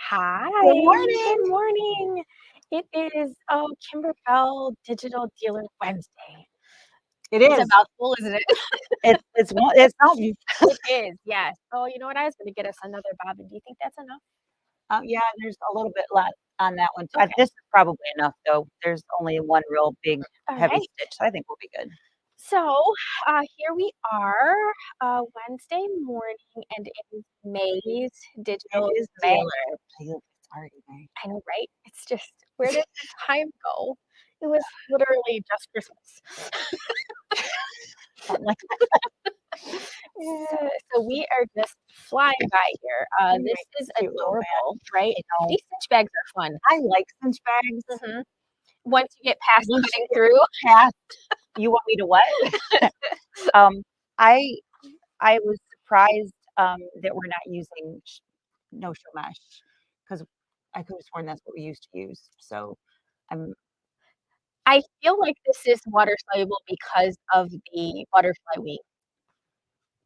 Hi, Good morning. good morning. It is Kimberbell Digital Dealer Wednesday. It It's a is. mouthful, isn't it? It's something. It is, yes. Oh, you know what? I was going to get us another bobbin. Do you think that's enough? Yeah, there's a little bit left on that one too. Okay. This is probably enough though. There's only one real big All heavy right. stitch, so I think we'll be good. So here we are, Wednesday morning, and it is May's It Digital is May. Dealer. It's already May. I know, right? It's just, where did the time go? It was literally just Christmas. Something like So we are just flying by here. that. This is Cute little bag. adorable, right? I know. These cinch bags are fun. I like cinch bags. Mhm. Once you get past Once cutting you through, Past, you want me to what? um, I I was surprised that we're not using no show mesh because I could have sworn that's what we used to use. So I'm I feel like this is water soluble because of the butterfly wing,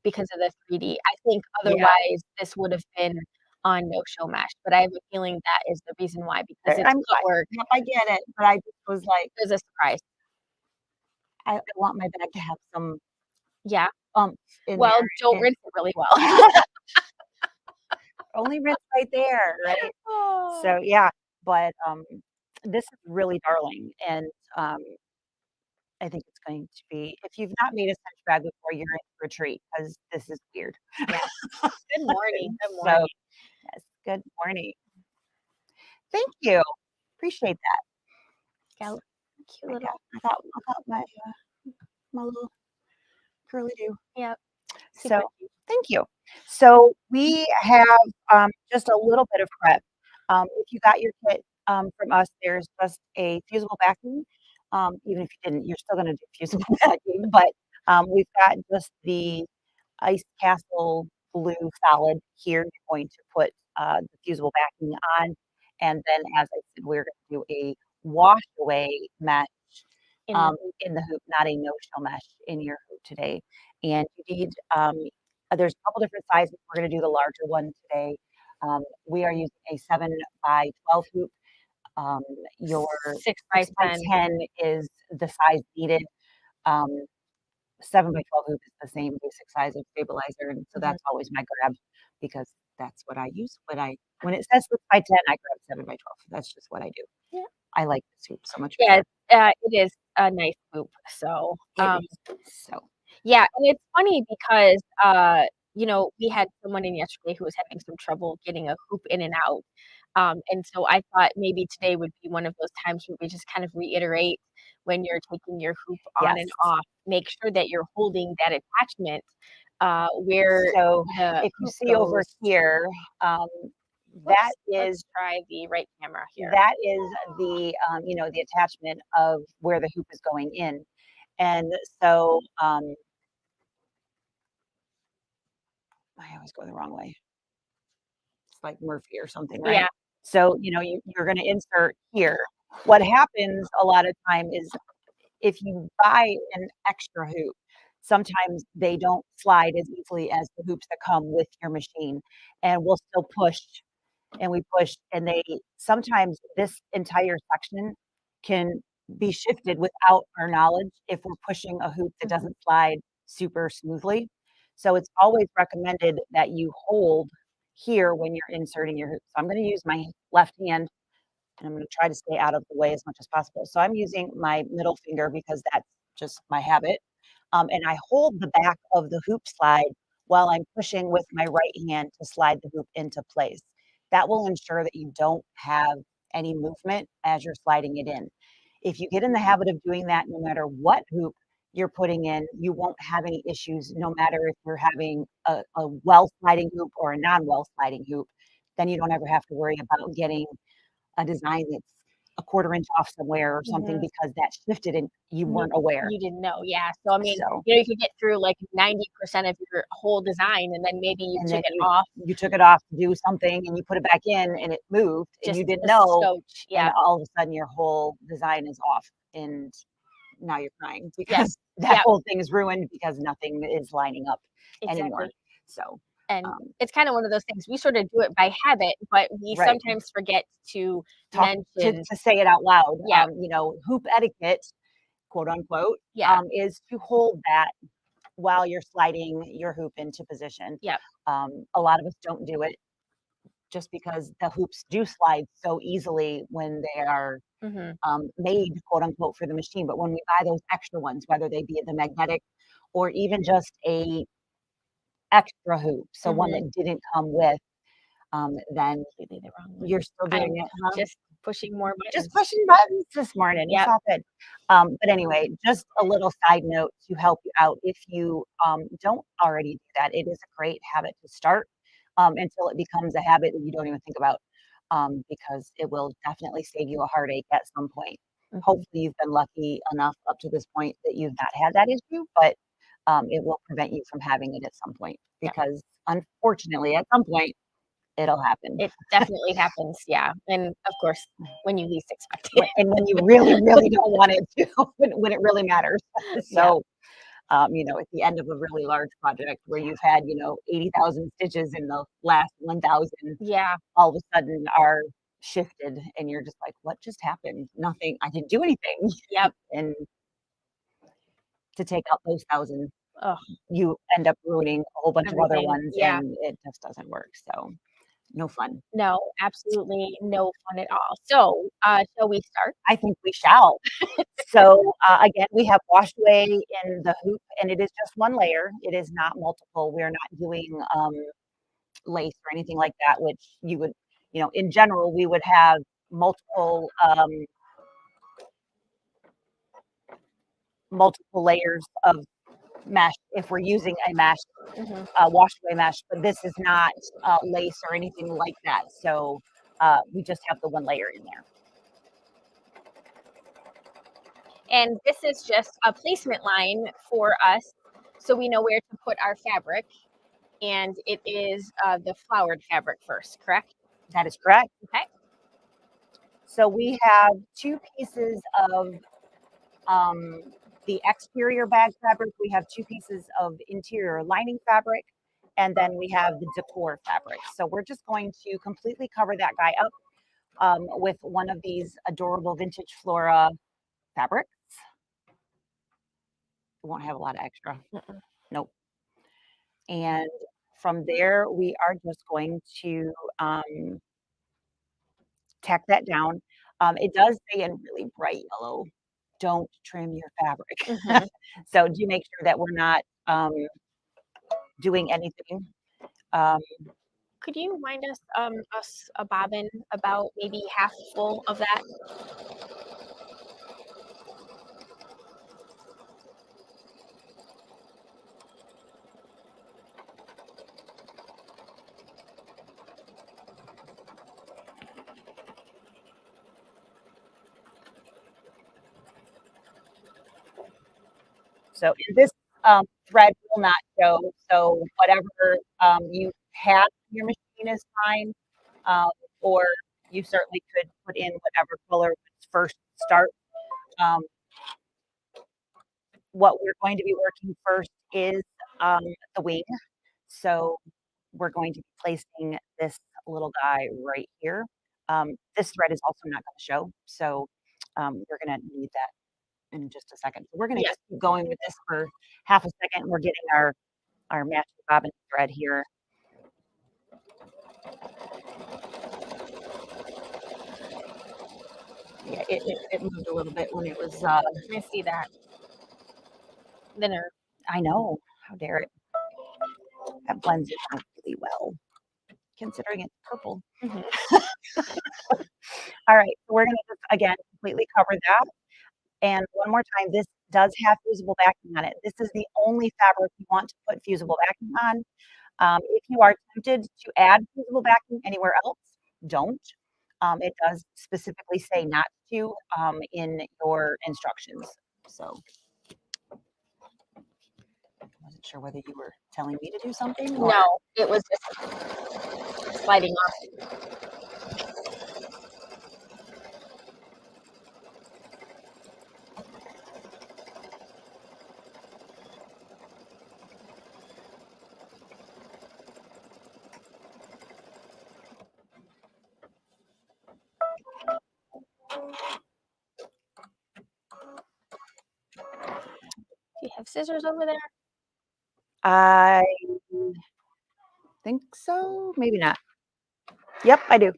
because of the 3D. I think yeah. otherwise this would have been on no show mesh, but I have a feeling that is the reason why, because it's I'm footwork. Yep, I get it, but I just was like, There's a surprise. I want my bag to have some Yeah. umph in Well, there, don't and rinse it really well. only rinse right there, right? Oh. So, yeah, but, this is really darling, and, I think it's going to be if you've not made a cinch bag before, you're in for a treat because this is weird. Yes. Good morning. Good So, morning. yes, good morning. Thank you. Appreciate that. Got a cute I little, got my little curly do. yep, So, super cute. thank you. So, we have, just a little bit of prep. If you got your kit, from us, there's just a fusible backing. Even if you didn't, you're still gonna do fusible backing, but, we've got just the Ice Castle blue solid here. You're going to put, the fusible backing on, and then, as I said, we're gonna do a wash away mesh, In the in the hoop, not a no-show mesh in your hoop today. And you need, there's a couple different sizes. We're gonna do the larger one today. We are using a 7 by 12 hoop. Um, your 6 by 6 by 10. 10 is the size needed. Um, 7 by 12 hoop is the same basic size of stabilizer, and so Mhm. that's always my grab because that's what I use when it says 6 by 10, I grab 7 by 12. That's just what I do. Yeah. I like this hoop so much Yeah, better. it is a nice hoop. So, It is so yeah, and it's funny because, we had someone in yesterday who was having some trouble getting a hoop in and out. And so I thought maybe today would be one of those times where we just kind of reiterate when you're taking your hoop on yes. and off, make sure that you're holding that attachment, where So the if you hoop see over goes. here, that Whoops, let's is try the right camera here. that is the the attachment of where the hoop is going in. And so I always go the wrong way. It's like Murphy or something, right? Yeah. So, you're going to insert here. What happens a lot of time is if you buy an extra hoop, sometimes they don't slide as easily as the hoops that come with your machine, and we'll still push and we push, and they sometimes this entire section can be shifted without our knowledge if we're pushing a hoop that Mhm. doesn't slide super smoothly. So it's always recommended that you hold here when you're inserting your hoop. So I'm going to use my left hand and I'm going to try to stay out of the way as much as possible. So I'm using my middle finger because that's just my habit. And I hold the back of the hoop slide while I'm pushing with my right hand to slide the hoop into place. That will ensure that you don't have any movement as you're sliding it in. If you get in the habit of doing that, no matter what hoop you're putting in, you won't have any issues, no matter if you're having a well sliding hoop or a non well sliding hoop. Then you don't ever have to worry about getting a design that's a quarter inch off somewhere or something Mhm. because that shifted and you You weren't aware. you didn't know, yeah. So, I mean, So, you could get through, like, 90% of your whole design, and then maybe you and took then it you off you took it off to do something and you put it back in and it moved and you just didn't a know, skoch, and yeah, all of a sudden your whole design is off and now you're crying yes, because that yep, whole thing is ruined because nothing is lining up anymore. exactly. So, And Um, it's kinda one of those things, we sorta do it by habit, but we right. sometimes forget to Talk mention. to say it out loud. Yeah, Hoop etiquette, quote unquote, yeah, is to hold that while you're sliding your hoop into position. yep, A lot of us don't do it just because the hoops do slide so easily when they are mhm, made, quote unquote, for the machine. But when we buy those extra ones, whether they be the magnetic or even just a extra hoop, so one mhm. that didn't come with, then Completely the wrong one. you're still doing I'm it, huh? just pushing more Just buttons. pushing buttons this morning. It's Yep, all good. But anyway, just a little side note to help you out. If you don't already do that, it is a great habit to start until it becomes a habit that you don't even think about, because it will definitely save you a heartache at some point. mhm, Hopefully, you've been lucky enough up to this point that you've not had that issue, but it will prevent you from having it at some point yep. because unfortunately, at some point, it'll happen. It definitely happens, yeah, and of course, when you least expect it. When you really, really don't want it to, when it really matters. Yeah, So, at the end of a really large project where you've had, 80,000 stitches in the last 1,000 yeah, all of a sudden are shifted and you're just like, "What just happened? Nothing. I didn't do anything." yep. And to take out those 1,000, Ugh, you end up ruining a whole bunch of other everything. ones, Yeah. and it just doesn't work. So, no fun. No, absolutely no fun at all. So, shall we start? I think we shall. So, again, we have washed away in the hoop, and it is just one layer. It is not multiple. We're not doing, lace or anything like that, which you would in general, we would have multiple, multiple layers of mesh if we're using a mesh, Mhm. wash away mesh, but this is not, lace or anything like that. So, we just have the one layer in there. And this is just a placement line for us, so we know where to put our fabric, and it is, the flowered fabric first, correct? That is correct. Okay. So we have 2 pieces of um, the exterior bag fabric. We have 2 pieces of interior lining fabric, and then we have the decor fabric. So we're just going to completely cover that guy up with one of these adorable vintage Flora fabrics. It won't have a lot of extra. Mm-mm. Nope. And from there, we are just going to tack that down. It does say in really bright yellow, don't trim your fabric. Mhm. So do make sure that we're not doing anything. Um, Could you wind us a bobbin about maybe half full of that? so in this thread will not show. So whatever you have in your machine is fine. Um, or you certainly could put in whatever color was first start. Um, what we're going to be working first is the wing. So we're going to be placing this little guy right here. This thread is also not going to show, so you're going to need that in just a second. So we're going to Yes. just keep going with this for half a second. We're getting our matching bobbin thread here. Yeah, it moved a little bit when it was. I see that. The nerve. I know. How dare it? That blends in really well, considering it's purple. Mhm. All right, so we're going to just again completely cover that. And one more time, this does have fusible backing on it. This is the only fabric you want to put fusible backing on. If you are tempted to add fusible backing anywhere else, don't. It does specifically say not to in your instructions. So I wasn't sure whether you were telling me to do something or No, it was just sliding off. Do you have scissors over there? I think so, maybe not. Yep, I do.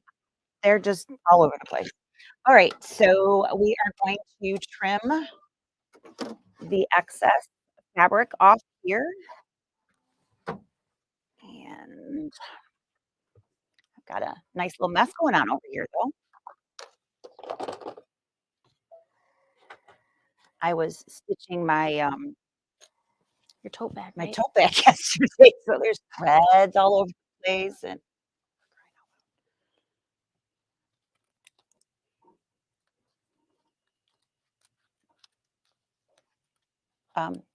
They're just all over the place. All right, so we are going to trim the excess fabric off here. And I've got a nice little mess going on over here, though. I was stitching my Your tote bag, my right? tote bag yesterday, so there's threads all over the place. And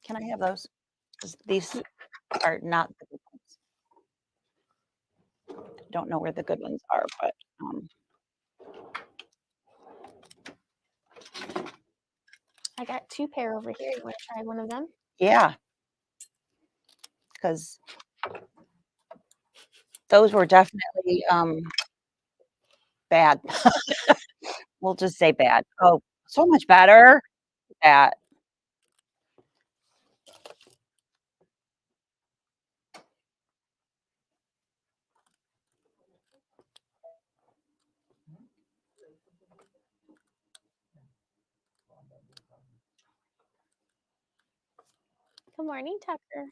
can I have those? 'Cause these are not the good ones. Don't know where the good ones are, but I got 2 pair over here. You wanna try one of them? yeah, because those were definitely bad. We'll just say bad. Oh, so much better. That Good morning, Tucker.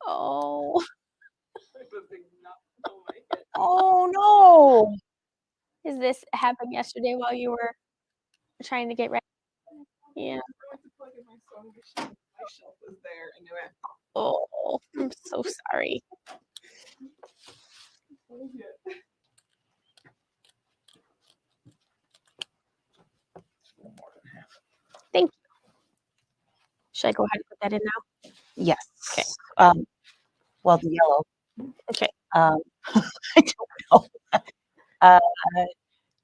Oh. oh no. Is this happened yesterday while you were trying to get ready? Yeah. Oh, I'm so sorry. Thank you. Should I go ahead and put that in now? Yes. Okay. Well, the yellow. Okay. I don't know. Uh,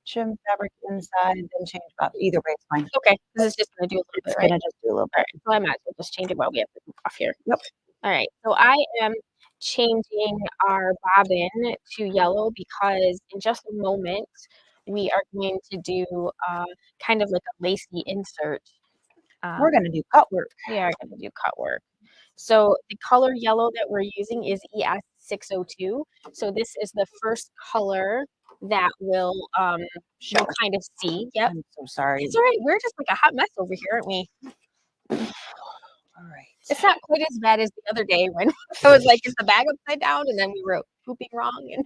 trim fabric inside, then change up. Either way, it's fine. Okay. This is just gonna do a little It's bit, right? gonna just do a little bit. Alright, so I might as well just change it while we have the hoop off here. Yep. Alright, so I am changing our bobbin to yellow because in just a moment, we are going to do, kind of like a lacy insert. We're gonna do cut work. We are gonna do cut work. So the color yellow that we're using is ES602. So this is the first color that you'll kind of see. Yep. I'm so sorry. It's all right. We're just like a hot mess over here, aren't we? All right. It's not quite as bad as the other day when I was like, "Is the bag upside down?" And then we were pooping wrong, and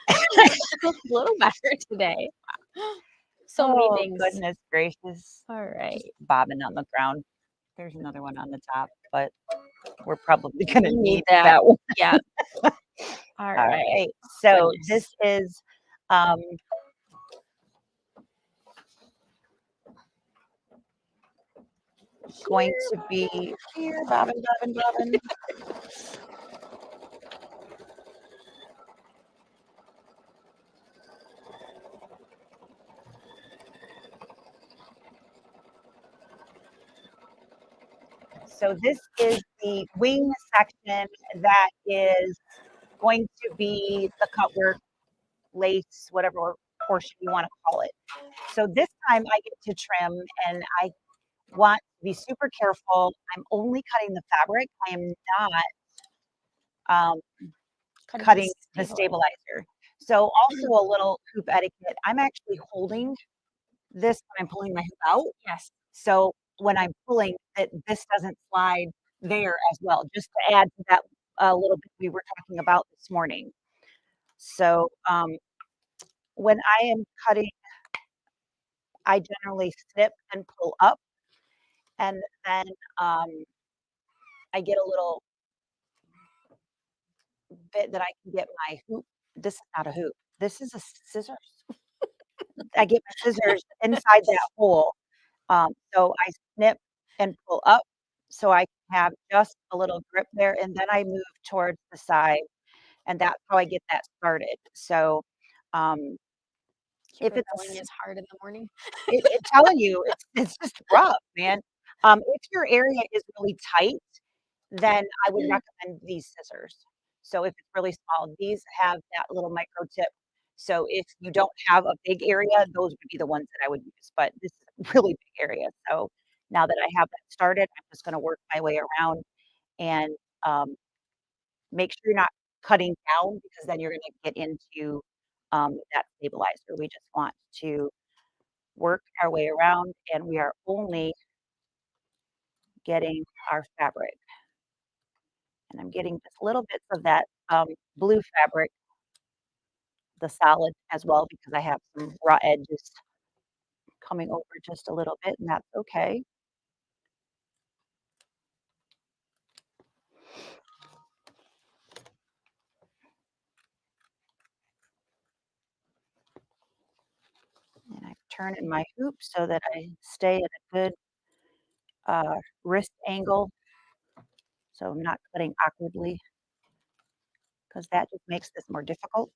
it's a little better today. So many Oh, things. goodness gracious. All right. Bobbing on the ground. There's another one on the top, but we're probably gonna We need need that. that one. Yeah. All All right. right. So Goodness. this is going to be here, bobbin, bobbin, bobbin. So this is the wing section that is going to be the cut work, lace, whatever portion you want to call it. So this time I get to trim, and I want to be super careful. I'm only cutting the fabric. I am not cutting the stabilizer. So also a little hoop etiquette. I'm actually holding this when I'm pulling my hoop out. Yes. So when I'm pulling it, this doesn't slide there as well, just to add to that little bit we were talking about this morning. So when I am cutting, I generally snip and pull up, and then I get a little bit that I can get my hoop. This is not a hoop. This is a scissors. I get my scissors inside that hole. So I snip and pull up so I can have just a little grip there, and then I move towards the side, and that's how I get that started. So, if it's Kimberbelling is hard in the morning. telling you, it's just rough, man. If your area is really tight, then I would recommend these scissors. So if it's really small, these have that little micro tip. So if you don't have a big area, those would be the ones that I would use, but this is a really big area. So now that I have that started, I'm just gonna work my way around and, um, make sure you're not cutting down because then you're gonna get into, that stabilizer. We just want to work our way around, and we are only getting our fabric. And I'm getting just little bits of that, blue fabric, the solid as well, because I have some raw edges coming over just a little bit, and that's okay. And I turn in my hoop so that I stay at a good, wrist angle, so I'm not cutting awkwardly, because that just makes this more difficult.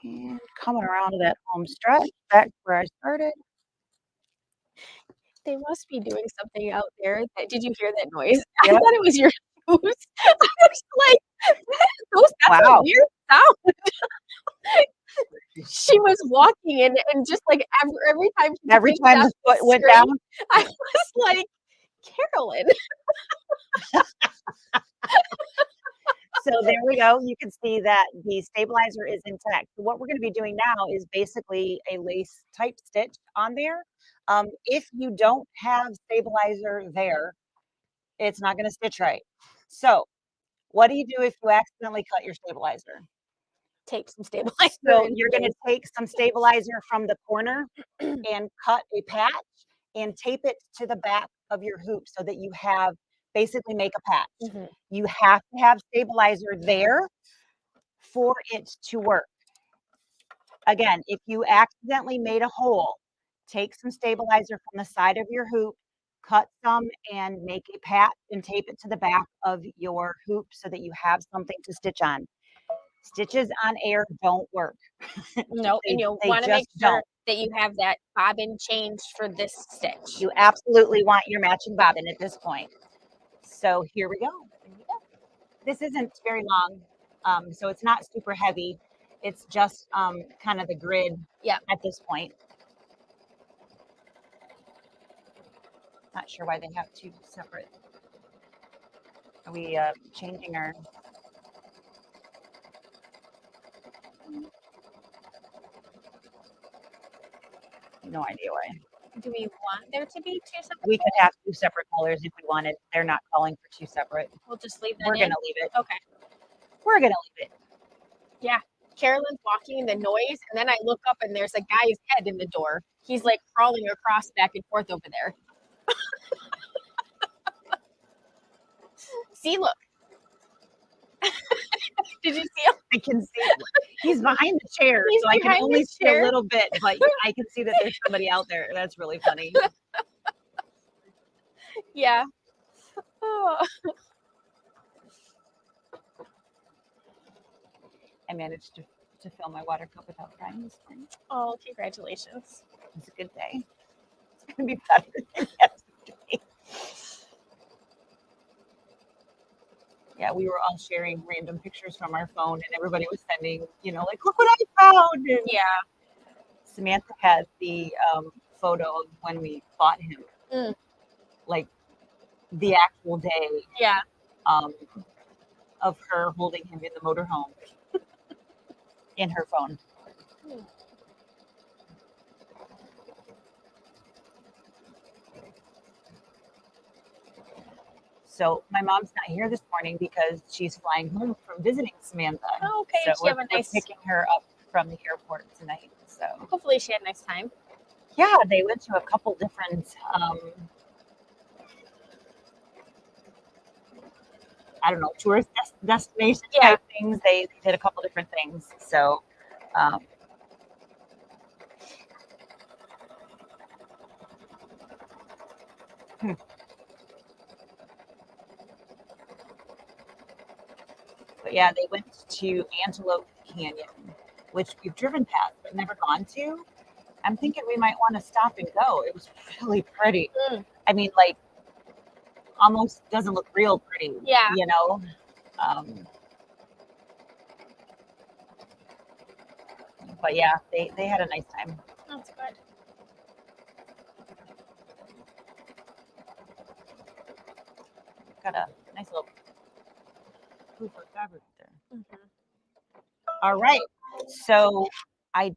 And coming around to that home stretch, back where I started. They must be doing something out there that did you hear that noise? I Yep. thought it was your shoes. I was like, that's a Wow. weird sound. She was walking and just like every time she Every picked time up the the foot went string, down. I was like, "Carolyn." So there we go. You can see that the stabilizer is intact. So what we're going to be doing now is basically a lace type stitch on there. If you don't have stabilizer there, it's not going to stitch right. So what do you do if you accidentally cut your stabilizer? Tape some stabilizer So in you're going to place. take some stabilizer from the corner and cut a patch and tape it to the back of your hoop so that you have basically make a patch. Mhm. You have to have stabilizer there for it to work. Again, if you accidentally made a hole, take some stabilizer from the side of your hoop, cut some and make a patch and tape it to the back of your hoop so that you have something to stitch on. Stitches on air don't work. No, and They you'll they wanna make just sure don't. that you have that bobbin changed for this stitch. You absolutely want your matching bobbin at this point. So here we go. This isn't very long, so it's not super heavy. It's just kind of the grid Yeah. at this point. Not sure why they have two separate. Are we changing our? No idea why. Do we want there to be 2 separate We could colors? have two separate colors if we wanted. They're not calling for two separate. We'll just leave We're that in? gonna leave it. Okay. We're gonna leave it. Yeah. Carolyn's walking, the noise, and then I look up and there's a guy's head in the door. He's, like, crawling across back and forth over there. See, look. Did you see him? I can see he's behind the chair, He's so I can behind only the see a chair. little bit, but I can see that there's somebody out there. That's really funny. Yeah. Oh. I managed to fill my water cup without crying this morning. Oh, congratulations. It's a good day. It's gonna be better than yesterday. Yeah, we were all sharing random pictures from our phone, and everybody was sending, like, look what I found. And Yeah. Samantha has the photo of when we bought him, Mm. like the actual day Yeah. um, of her holding him in the motorhome in her phone. Mm. So my mom's not here this morning because she's flying home from visiting Samantha. Oh, okay. So Did she have a we're nice picking her up from the airport tonight. So hopefully she had a nice time. yeah, they went to a couple different I don't know, tourist destination Yeah. type things. They did a couple different things. So um, But yeah, they went to Antelope Canyon, which we've driven past but never gone to. I'm thinking we might want to stop and go. It was really pretty. Mm. I mean, like, almost doesn't look real pretty, Yeah. you know? Um, but yeah, they had a nice time. That's good. Got a nice little proof of fabric there. Mhm. All right. So I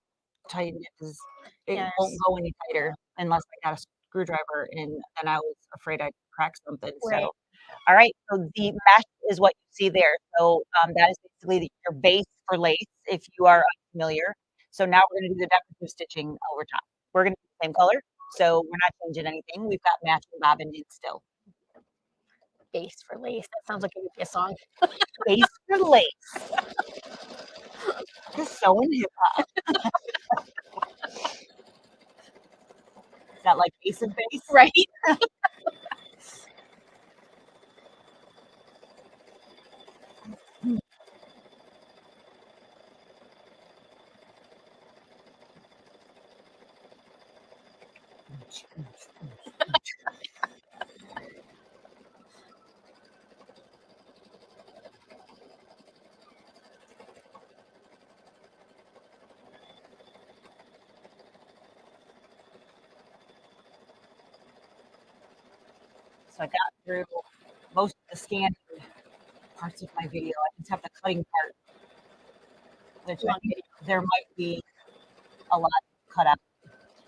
tightened it because it Yes. won't go any tighter unless I got a screwdriver, and then I was afraid I'd crack something. So, Right. all right. So the mesh is what you see there. So that is basically your base for lace, if you are unfamiliar. So now we're going to do the decorative stitching over top. We're going to do the same color, so we're not changing anything. We've got matching bobbin in still. Base for lace. That sounds like it would be a song. Base for lace. Just sewing hip hop. Is that like ace of base? Right. So I got through most of the scanning parts of my video. I just have the cutting part, which I think there might be a lot cut out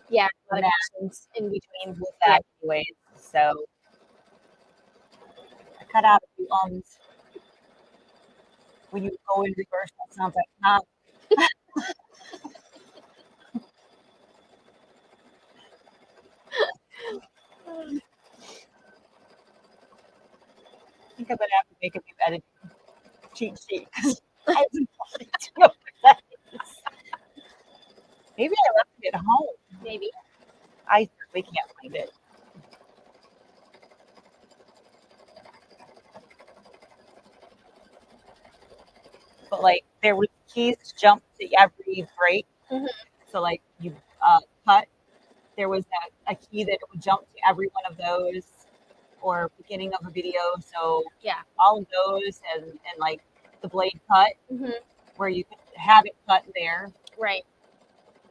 Yeah. from The that connections in between. with that anyways. So I cut out a few ums. When you go in reverse, that sounds like not. I think I'm gonna have to make a new editing cheat sheet because I haven't wanted to know where that is. Maybe I left it at home. Maybe. I certainly can't find it. But like there were keys to jump to every break. Mhm. So like you cut, there was a key that would jump to every one of those or beginning of a video. So Yeah. all of those and like the blade cut Mhm. where you could have it cut there Right.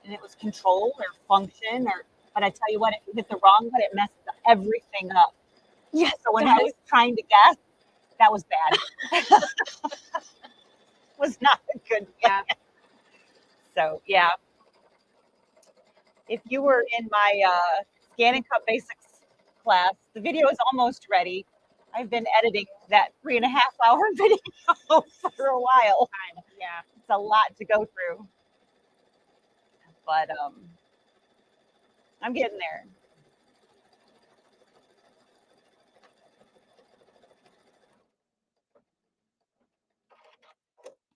and it was control or function or but I tell you what, if you hit the wrong one, it messes everything up. Yes. So when I was trying to guess, that was bad. Was not a good Yeah. So yeah. If you were in my Scan and Cut Basics class, the video is almost ready. I've been editing that 3.5 hour video for a while. Yeah. It's a lot to go through. But I'm getting there.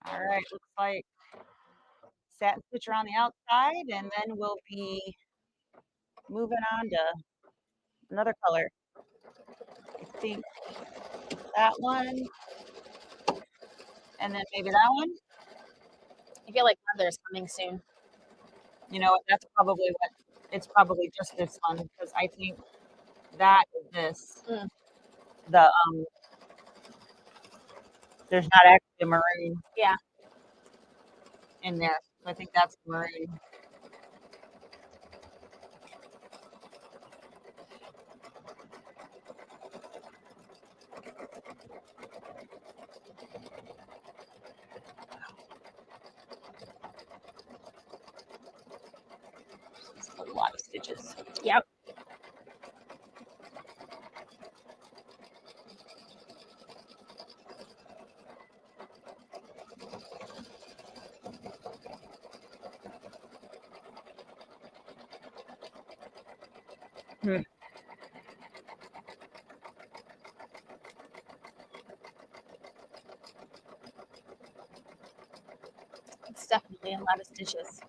All right, looks like satin stitch around the outside, and then we'll be moving on to another color. I think that one, and then maybe that one. I feel like leather is coming soon. You know, that's probably what it's probably just this one because I think that is this. Mm. The there's not actually a maroon Yeah. in there. So I think that's maroon. It's a lot of stitches. Yep. Hmm. It's definitely a lot of stitches.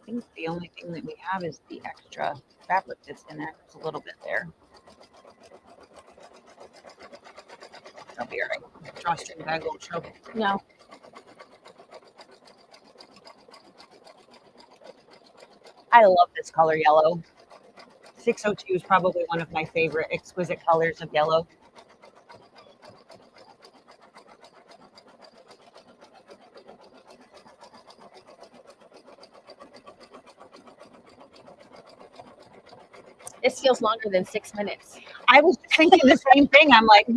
I think the only thing that we have is the extra fabric that's in there. There's a little bit there. That'll be all right. Drawstring bag won't show. No. I love this color yellow. 602 is probably one of my favorite exquisite colors of yellow. This feels longer than 6 minutes. I was thinking the same thing. I'm like,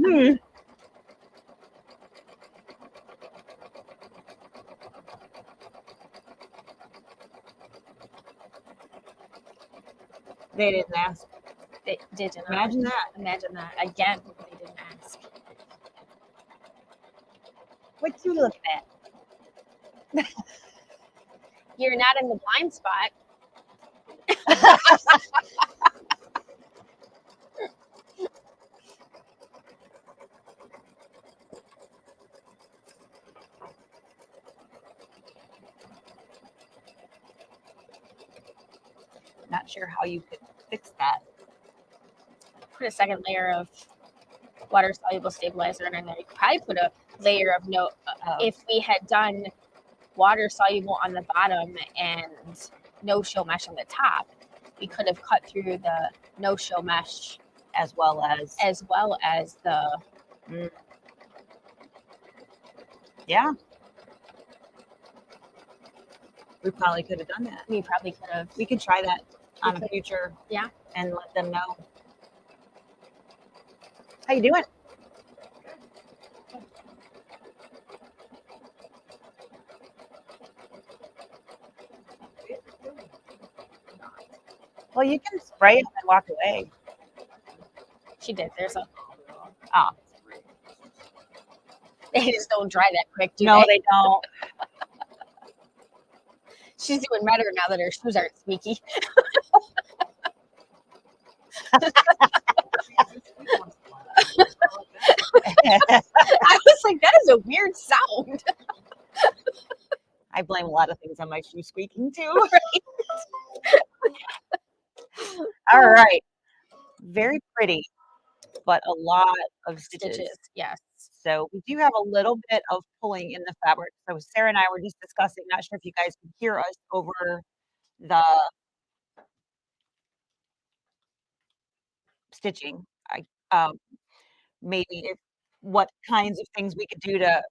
They didn't ask. They did not. Imagine that. Imagine that. Again, they didn't ask. What you looking at? You're not in the blind spot. Not sure how you could fix that. Put a second layer of water-soluble stabilizer in there. You could probably put a layer of if we had done water-soluble on the bottom and no-show mesh on the top, we could have cut through the no-show mesh as well as the yeah. We probably could have done that. We probably could have. We could try that on a future. Yeah. And let them know. How you doing? Well, you can spray it and walk away. She did. There's a. Oh. They just don't dry that quick, do no, they? they don't. She's doing better now that her shoes aren't squeaky. I was like, that is a weird sound. I blame a lot of things on my shoe squeaking too. All right. Very pretty, but a lot of stitches. Yes. So we do have a little bit of pulling in the fabric. So Sarah and I were just discussing, not sure if you guys can hear us over the stitching. Maybe what kinds of things we could do to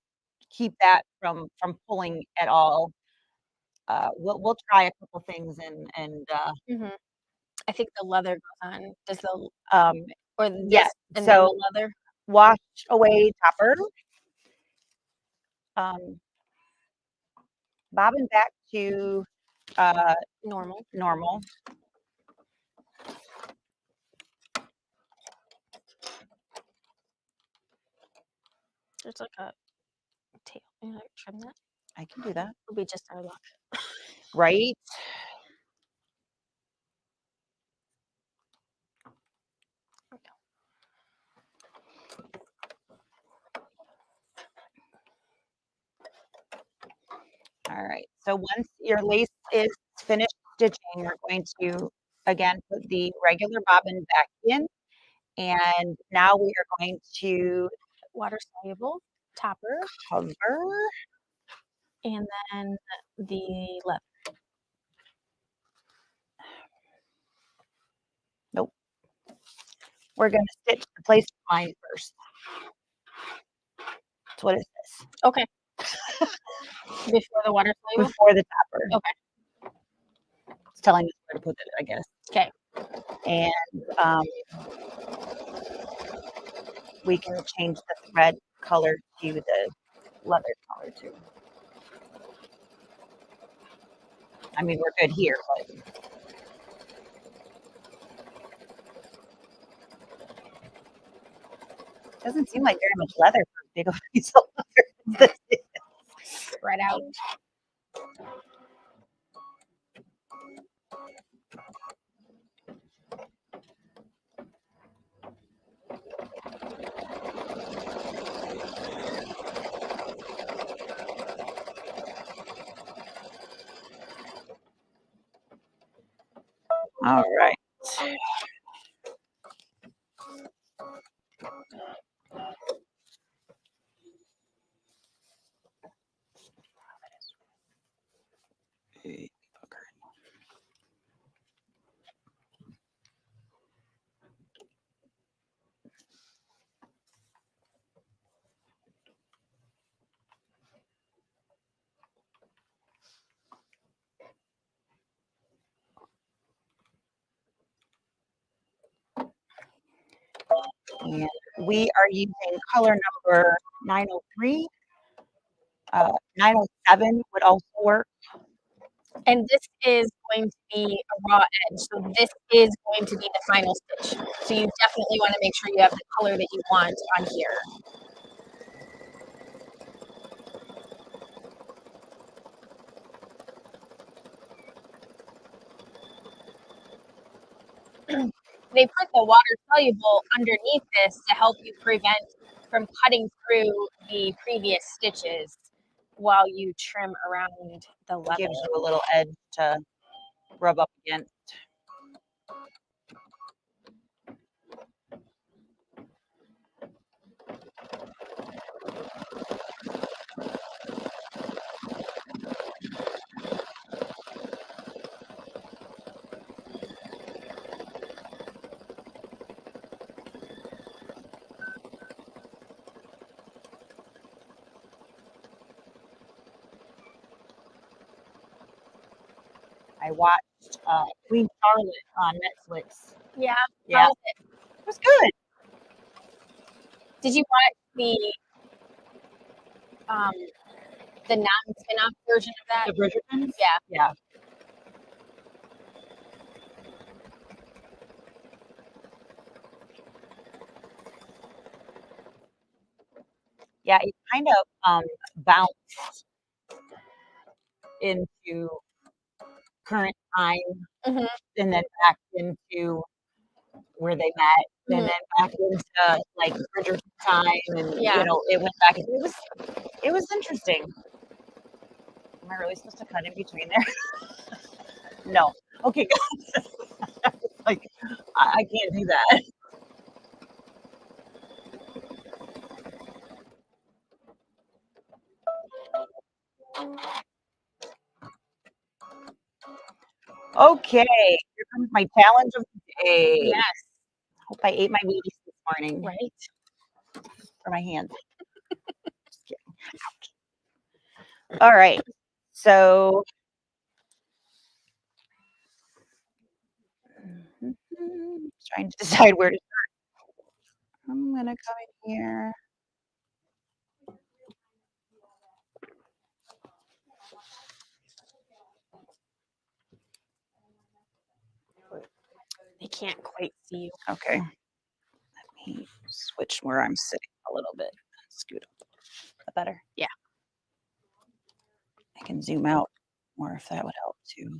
keep that from pulling at all. We'll try a couple things and I think the leather goes on. Does the or this, yes. And so then the leather wash away topper. Bobbin back to normal. There's like a tail. You know, trim that. I can do that. It'll be just our luck. Right. All right, so once your lace is finished stitching, you're going to, again, put the regular bobbin back in. And now we are going to water-soluble topper. Cover. And then the leather. Nope. We're going to stitch the place line first. So what is this? Okay. Before the water soluble? Before the topper. Okay. It's telling us where to put it, I guess. Okay. And we can change the thread color to the leather color too. I mean, we're good here, but doesn't seem like very much leather for a big old piece of leather. Spread out. All right. Hey, fucker. And we are using color number 903. 907 would also work. And this is going to be a raw edge, so this is going to be the final stitch. So you definitely want to make sure you have the color that you want on here. They put the water soluble underneath this to help you prevent from cutting through the previous stitches while you trim around the level. Gives you a little edge to rub up against. I watched Queen Charlotte on Netflix. Yeah. Yeah, How was it? it was good. Did you watch the non-spin-off version of that? The Bridgertons? Yeah. Yeah. Yeah, it kind of bounced into current time Mhm. and then back into where they met, and Mhm. then back into like Bridgerton time, and Yeah. it went back. It was interesting. Am I really supposed to cut in between there? No. Okay, like I can't do that. Okay, here comes my challenge of the day. Yes. Hope I ate my Wheaties this morning Right. for my hands. Just kidding. Ouch. All right, so trying to decide where to start. I'm gonna come in here. They can't quite see you. Okay, let me switch where I'm sitting a little bit. Scoot up. Is that better? Yeah. I can zoom out more if that would help too.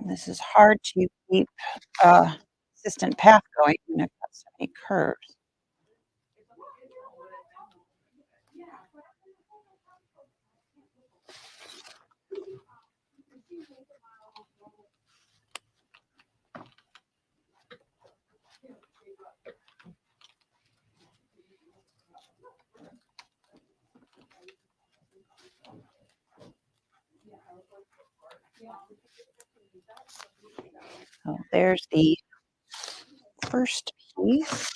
This is hard to keep consistent path going when I've got so many curves. So there's the first piece.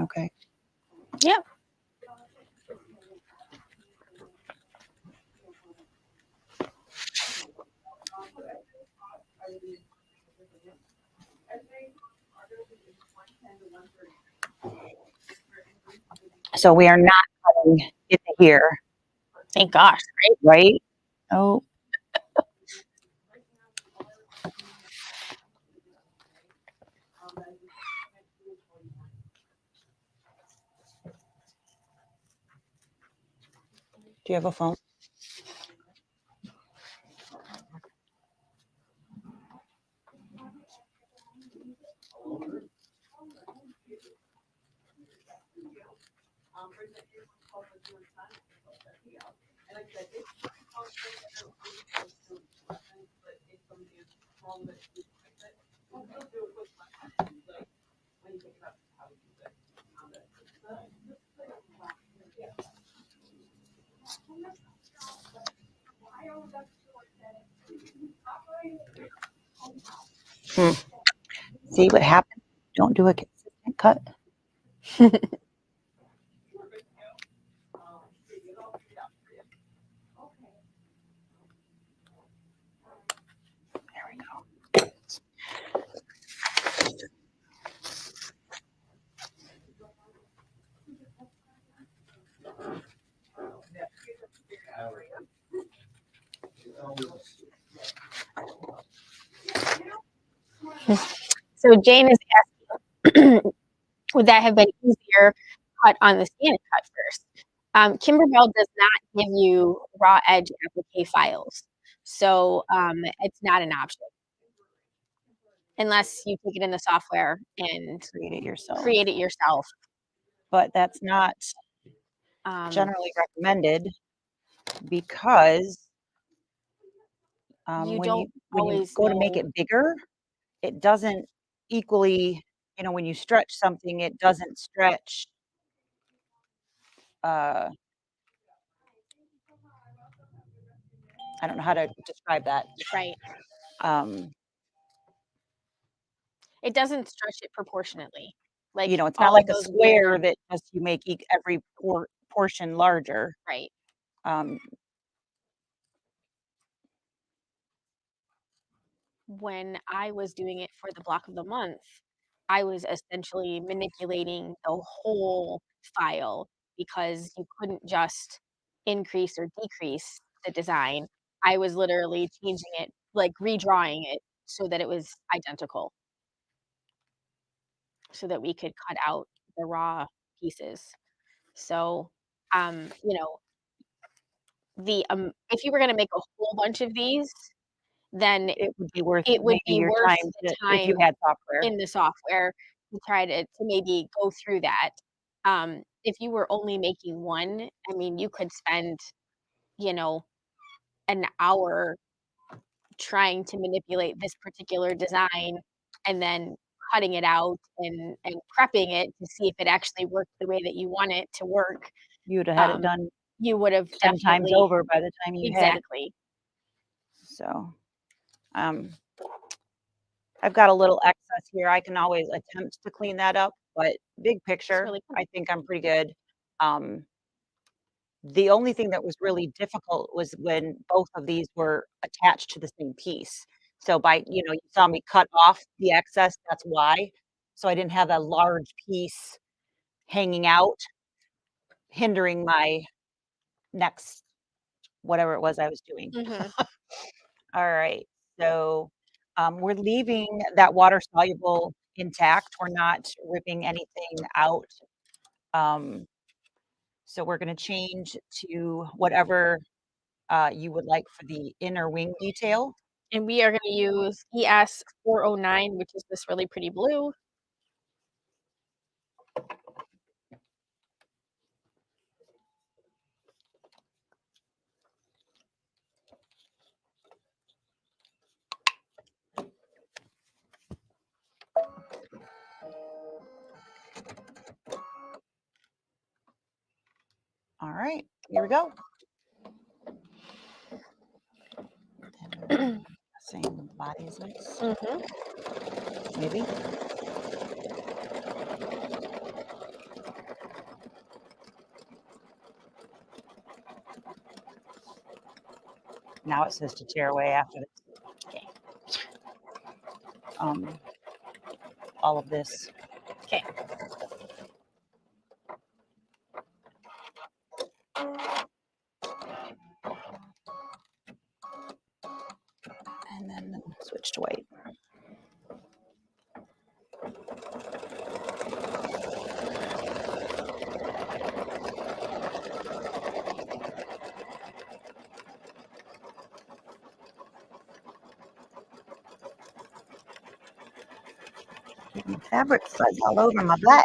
Okay. Yep. So we are not cutting into here, Thank gosh, right? right? Oh, do you have a phone? See what happens? Don't do a consistent cut. There we go. So Jane is asking, would that have been easier cut on the scan cut first? Kimberbell does not give you raw edge applique files, so it's not an option unless you take it in the software and Create it yourself. create it yourself. But that's not generally recommended because You when don't you always go to make know. it bigger, it doesn't equally, when you stretch something, it doesn't stretch. I don't know how to describe that. Right. Um, It doesn't stretch it proportionately. Like it's not all like of a those square weird, that just you make every portion larger. right. Um, When I was doing it for the block of the month, I was essentially manipulating the whole file because you couldn't just increase or decrease the design. I was literally changing it, like redrawing it so that it was identical, so that we could cut out the raw pieces. So, you know, if you were gonna make a whole bunch of these, then it would be worth it would maybe be your worth time the if you time had software. in the software to try to maybe go through that. If you were only making one, I mean, you could spend, you know, an hour trying to manipulate this particular design and then cutting it out and prepping it to see if it actually worked the way that you want it to work. You'd have had it Um, done you would have 10 times definitely. over by the time you had. Exactly. So, I've got a little excess here. I can always attempt to clean that up, but big It's picture, really cool. I think I'm pretty good. The only thing that was really difficult was when both of these were attached to the same piece. So you saw me cut off the excess, that's why. So I didn't have a large piece hanging out, hindering my next whatever it was I was doing. Mhm. All right. So we're leaving that water soluble intact. We're not ripping anything out. So we're going to change to whatever you would like for the inner wing detail. And we are gonna use ES 409, which is this really pretty blue. All right, here we go. Same body as this, maybe. Now it says to tear away after this. Okay. all of this. Okay. And then switch to white. Fabric fuzz all over my black.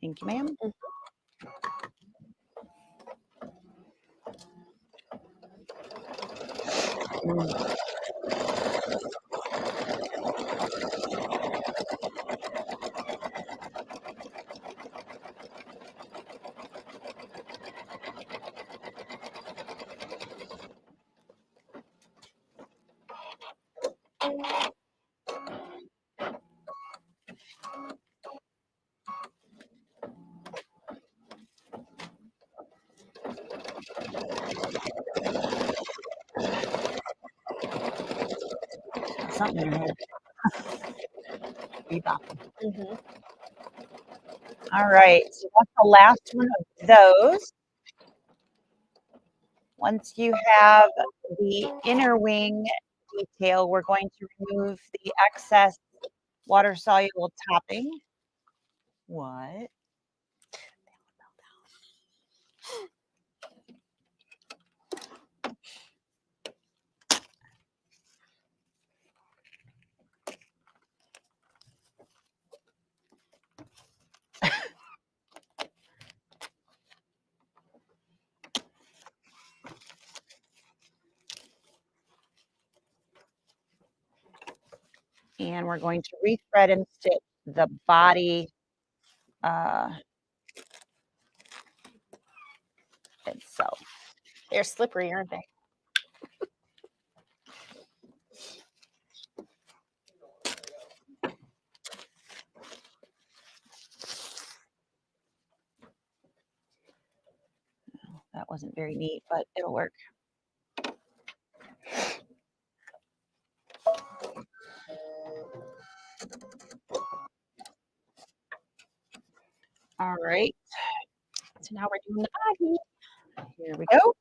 Thank you, ma'am. Something in your head. Mm-hmm. All right, so that's the last one of those. Once you have the inner wing detail, we're going to remove the excess water-soluble topping. What? And we're going to rethread and stitch the body itself. They're slippery, aren't they? That wasn't very neat, but it'll work. All right. So now we're doing the body. Here we go.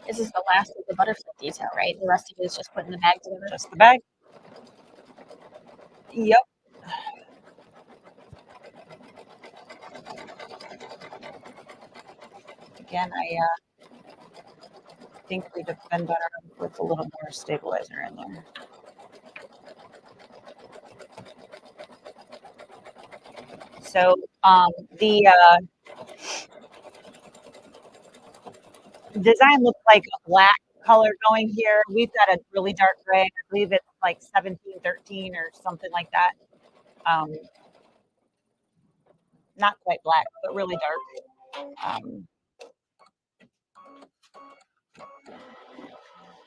This is the last of the butterfly detail, right? The rest of it is just putting the bag together. Just the bag. Yep. Again, I think we'd have been better with a little more stabilizer in there. So the design looks like a black color going here. We've got a really dark gray. I believe it's like 1713 or something like that. Not quite black, but really dark.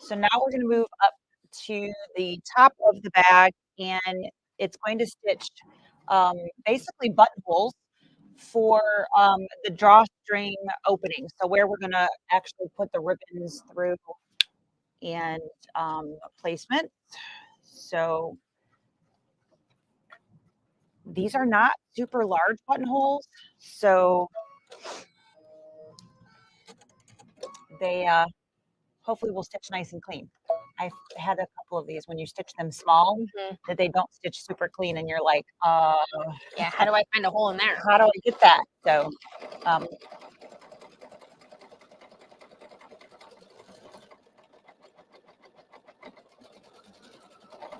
So now we're going to move up to the top of the bag, and it's going to stitch basically buttonholes for the drawstring opening. So where we're going to actually put the ribbons through and placement. So these are not super large buttonholes, so they hopefully will stitch nice and clean. I've had a couple of these when you stitch them small that they don't stitch super clean, and you're like, yeah, how do I find a hole in there? How do I get that? So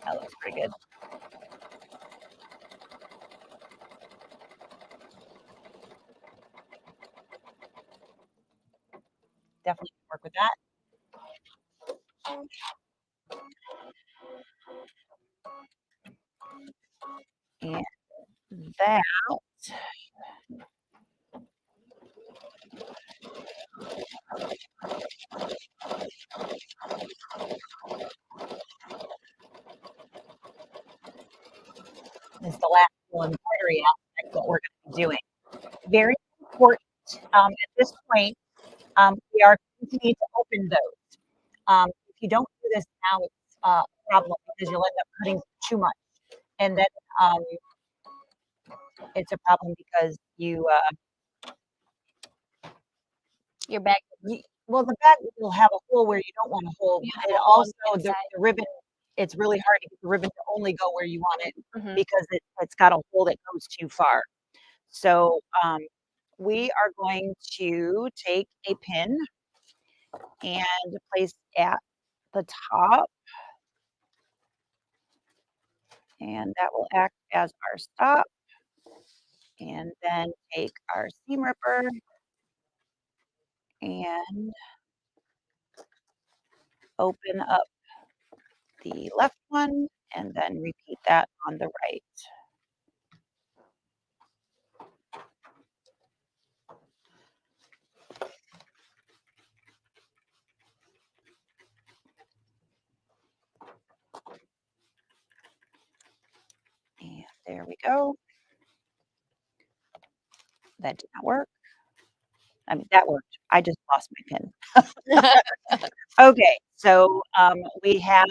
That looks pretty good. Definitely work with that. And that is the last little embroidery aspect that we're going to be doing. Very important at this point, we are continuing to open those. If you don't do this now, it's a problem because you'll end up cutting too much. And then um, it's a problem because Your bag. well, the bag will have a hole where you don't want a hole. You And have a hole on also the the inside. ribbon, it's really hard to get the ribbon to only go where you want it Mhm. because it's got a hole that goes too far. So we are going to take a pin and place at the top, and that will act as our stop. And then take our seam ripper and open up the left one and then repeat that on the right. And there we go. That did not work. I mean, that worked. I just lost my pin. Okay, so we have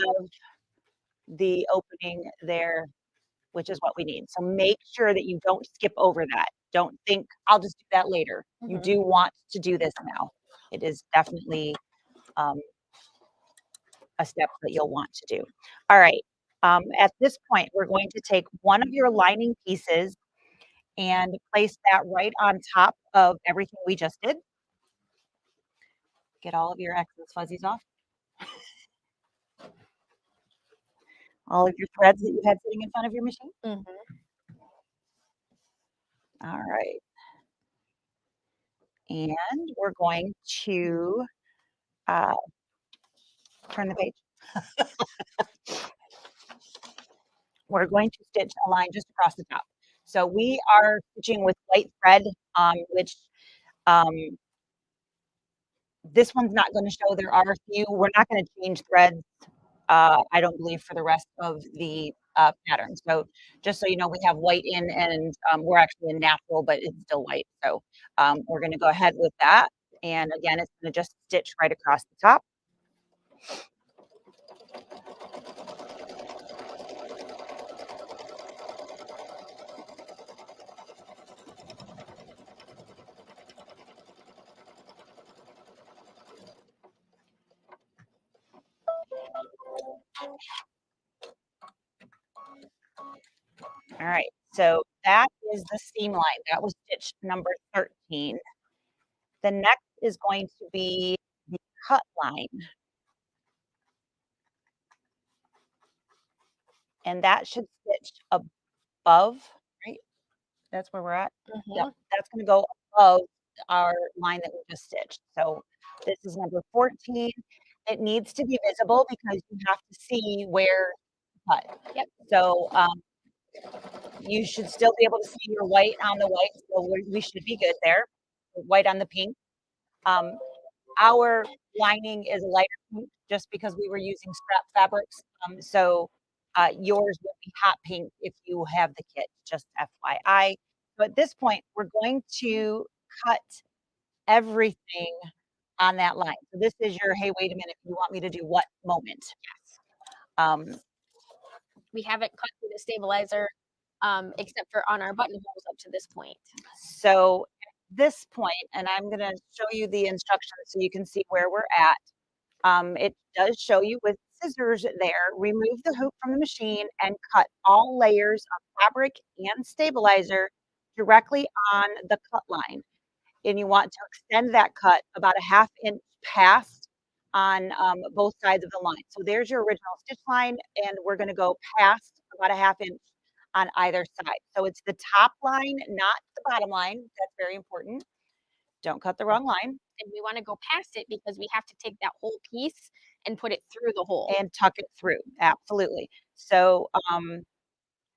the opening there, which is what we need. So make sure that you don't skip over that. Don't think, I'll just do that later. You Mhm. do want to do this now. It is definitely a step that you'll want to do. All right. At this point, we're going to take one of your lining pieces and place that right on top of everything we just did. Get all of your excess fuzzies off. All of your threads that you had sitting in front of your machine. Mhm. All right. And we're going to uh, turn the page. We're going to stitch a line just across the top. So we are stitching with white thread, which um, this one's not going to show. There are a few. We're not going to change threads, I don't believe, for the rest of the pattern. So just so you know, we have white in, and we're actually in natural, but it's still white. So we're going to go ahead with that. And again, it's going to just stitch right across the top. All right, so that is the seam line. That was stitch number 13. The next is going to be the cut line. And that should stitch above, right? That's where we're at? Yep, Mhm. that's gonna go above our line that we just stitched. So this is number 14. It needs to be visible because you have to see where to cut. Yep. So, you should still be able to see your white on the white, so we should be good there. White on the pink. Um, our lining is a lighter pink just because we were using scrap fabrics. So yours will be hot pink if you have the kit, just FYI. So at this point, we're going to cut everything on that line. So this is your, hey, wait a minute, you want me to do what moment? Yes. Um, We haven't cut through the stabilizer, except for on our buttonholes up to this point. so at this point, and I'm going to show you the instructions so you can see where we're at. It does show you with scissors there, remove the hoop from the machine and cut all layers of fabric and stabilizer directly on the cut line. And you want to extend that cut about a 1/2 inch past on, both sides of the line. So there's your original stitch line, and we're gonna go past about a 1/2 inch on either side. So it's the top line, not the bottom line. That's very important. Don't cut the wrong line. And we wanna go past it because we have to take that whole piece and put it through the hole. And tuck it through, absolutely. So,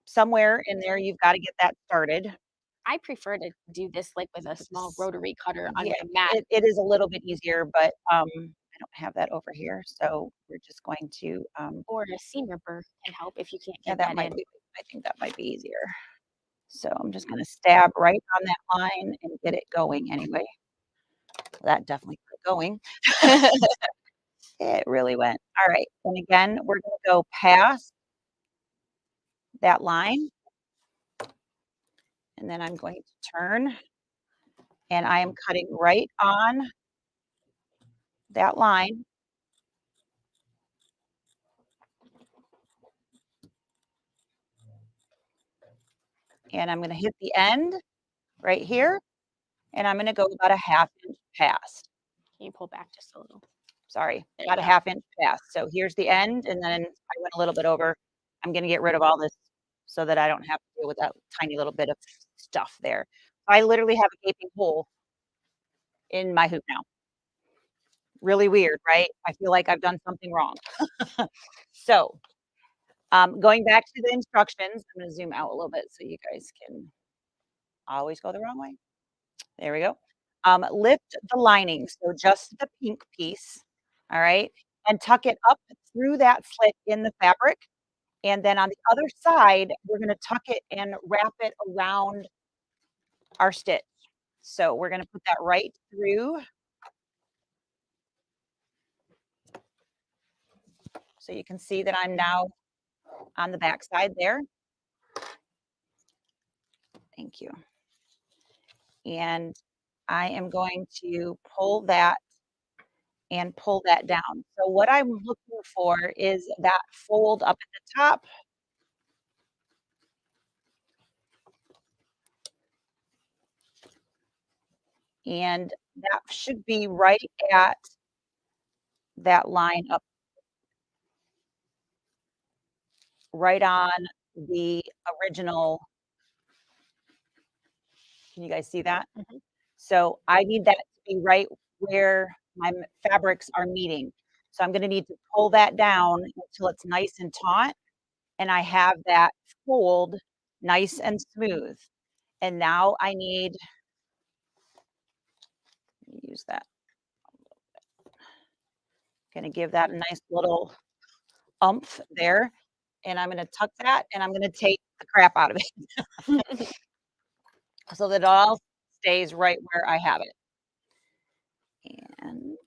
somewhere in there, you've gotta get that started. I prefer to do this, like, with a small S rotary cutter on Yeah, my mat it is a little bit easier, but, I don't have that over here, so we're just going to, or a seam ripper can help if you can't yeah, get that that might in. be I think that might be easier. So I'm just gonna stab right on that line and get it going anyway. That definitely got it going. It really went. Alright, and again, we're gonna go past that line, and then I'm going to turn, and I am cutting right on that line, and I'm gonna hit the end right here, and I'm gonna go about a 1/2 inch past. Can you pull back just a little? Sorry, There about you a go. 1/2 inch past. So here's the end, and then I went a little bit over. I'm gonna get rid of all this so that I don't have to deal with that tiny little bit of stuff there. I literally have a gaping hole in my hoop now. Really weird, right? I feel like I've done something wrong. So, going back to the instructions, I'm gonna zoom out a little bit so you guys can always go the wrong way. There we go. Lift the lining, so just the pink piece, all right, and tuck it up through that slit in the fabric, and then on the other side, we're gonna tuck it and wrap it around our stitch. So we're gonna put that right through. So you can see that I'm now on the back side there. Thank you. And I am going to pull that and pull that down. So what I'm looking for is that fold up at the top, and that should be right at that line up, right on the original. Can you guys see that? Mhm. So I need that to be right where my fabrics are meeting. So I'm gonna need to pull that down until it's nice and taut, and I have that fold nice and smooth. And now I need, let me use that, gonna give that a nice little umph there, and I'm gonna tuck that, and I'm gonna take the crap out of it so that it all stays right where I have it. And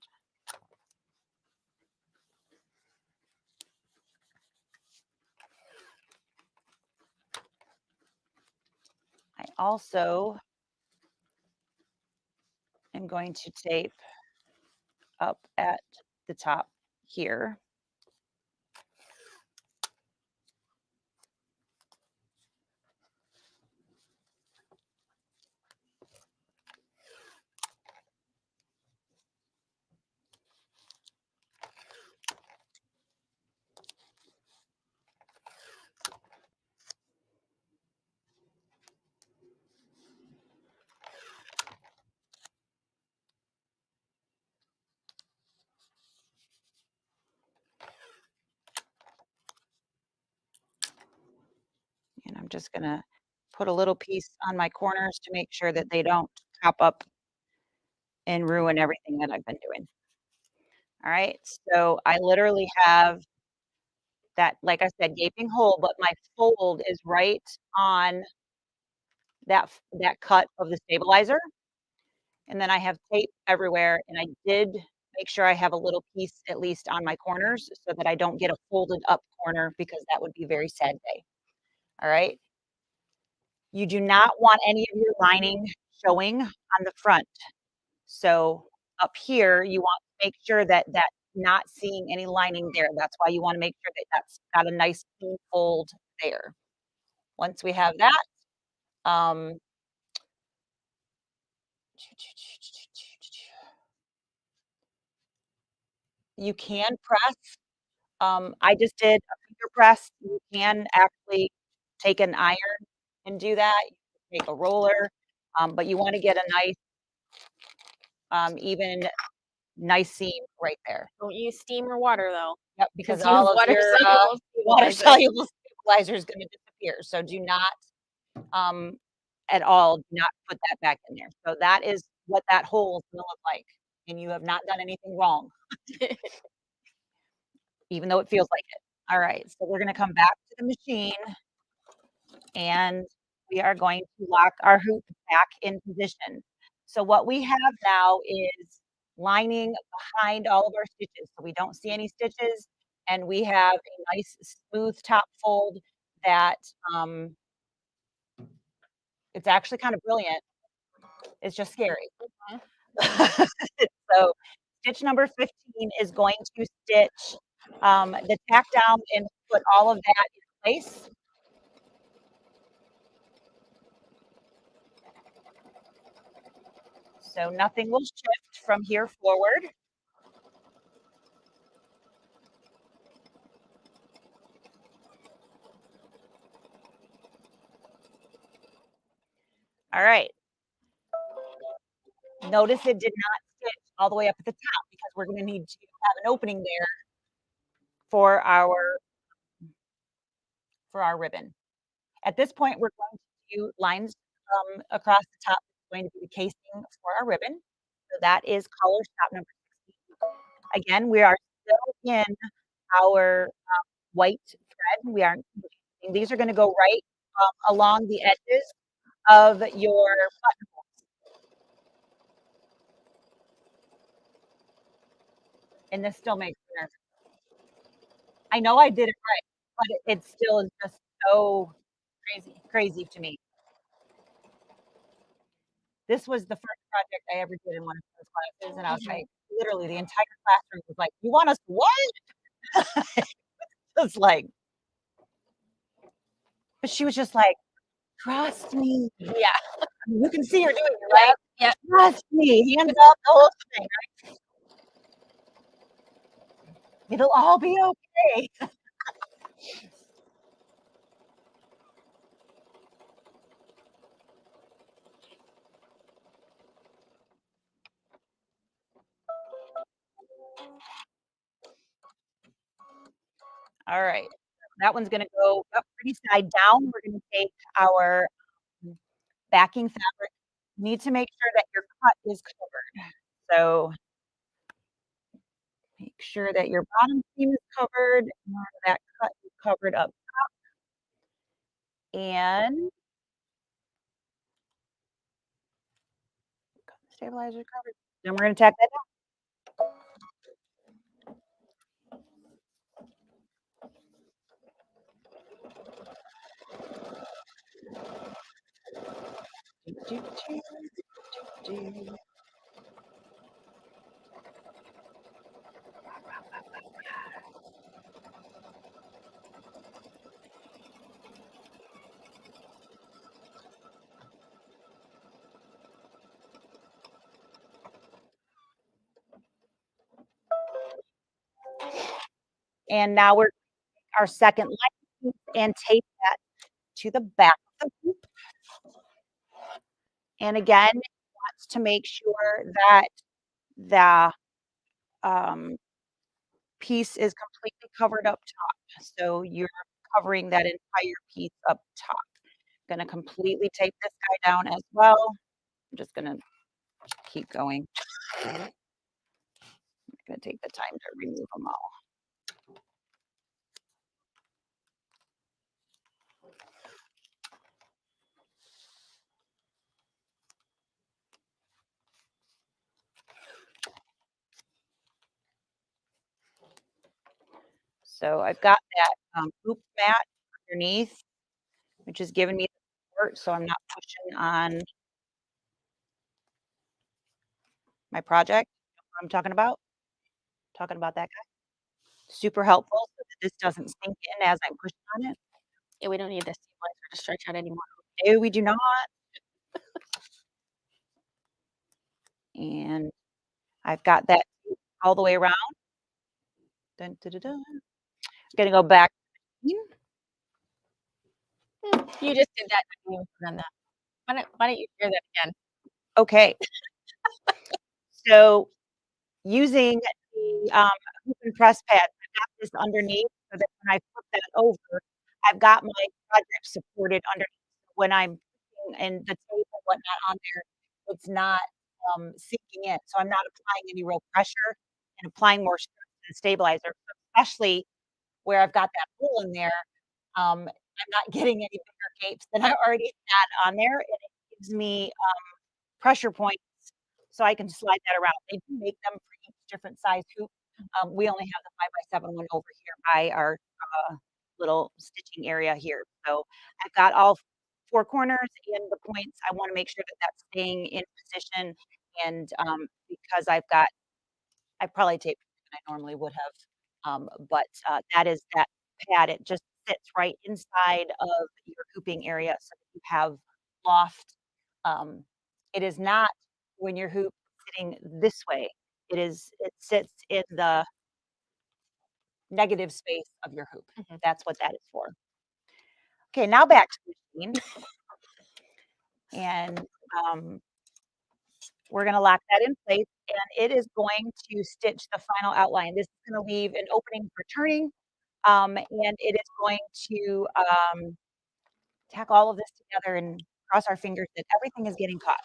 I also am going to tape up at the top here. And I'm just gonna put a little piece on my corners to make sure that they don't pop up and ruin everything that I've been doing. All right, so I literally have that, like I said, gaping hole, but my fold is right on that cut of the stabilizer, and then I have tape everywhere, and I did make sure I have a little piece at least on my corners so that I don't get a folded up corner because that would be a very sad day. All right? You do not want any of your lining showing on the front. So up here, you want to make sure that not seeing any lining there. That's why you wanna make sure that that's got a nice clean fold there. Once we have that, um, You can press. I just did a finger press. You can actually take an iron and do that. You can take a roller, but you wanna get a nice, even nice seam right there. Don't use steam or water though, Yep, because because use all of water your, soluble water stabilizer. soluble stabilizer is gonna disappear, so do not, um, at all, do not put that back in there. So that is what that hole is gonna look like, and you have not done anything wrong, even though it feels like it. Alright, so we're gonna come back to the machine, and we are going to lock our hoop back in position. So what we have now is lining behind all of our stitches, so we don't see any stitches, and we have a nice smooth top fold that, it's actually kind of brilliant. It's just scary. Mhm. So, stitch number 15 is going to stitch, the tack down and put all of that in place. So nothing will shift from here forward. All right. Notice it did not stitch all the way up at the top because we're gonna need to have an opening there for our ribbon. At this point, we're going to do lines, across the top. It's going to be the casing for our ribbon. So that is color stop number 16. Again, we are still in our, white thread. We aren't these are gonna go right, along the edges of your buttonhole, and this still makes sense. I know I did it right, but it still is just so crazy to me. This was the first project I ever did in one of those classes, and I was Mhm. like, literally the entire classroom was like, "You want us what?" It's like, but she was just like, "Trust me." Yeah, I mean, you can see her doing it, right? yep, yep. "Trust me." Hands up, the whole thing. It'll all be okay. All right. That one's gonna go up pretty side down. We're gonna take our backing fabric. You need to make sure that your cut is covered. So make sure that your bottom seam is covered and that cut is covered up. And stabilizer covered. Then we're gonna tack that down. And now we're our second line and tape that to the back of the hoop. And again, wants to make sure that the piece is completely covered up top. So you're covering that entire piece up top. Gonna completely tape this guy down as well. I'm just gonna keep going. I'm gonna take the time to remove them all. So I've got that hoop mat underneath, which is giving me the support so I'm not pushing on my project. You know what I'm talking about? Talking about that guy. Super helpful so that this doesn't sink in as I'm pushing on it. Yeah, we don't need the stabilizer to stretch out anymore. No, we do not. And I've got that all the way around. Dun, dun, dun, dun. Gonna go back. You just did that, I didn't even put on that. Why don't you share that again? Okay, so using the, hoop and press pad, I've got this underneath so that when I flip that over, I've got my project supported underneath. When I'm putting and the tape and whatnot on there, it's not, sinking in, so I'm not applying any real pressure and applying more stress to the stabilizer, especially where I've got that hole in there, I'm not getting any bigger gapes than I already had on there, and it gives me, pressure points so I can slide that around. They do make them for each different size hoop. We only have the 5x7 one over here by our, little stitching area here. So I've got all 4 corners and the points. I wanna make sure that that's staying in position and, because I probably taped it than I normally would have, but, that is that pad. It just sits right inside of your hooping area so that you have loft. Um, it is not when your hoop sitting this way, it sits in the negative space of your hoop. Mhm. That's what that is for. Okay, now back to the machine, and, um, we're gonna lock that in place, and it is going to stitch the final outline. This is gonna leave an opening for turning, and it is going to, tack all of this together and cross our fingers that everything is getting caught.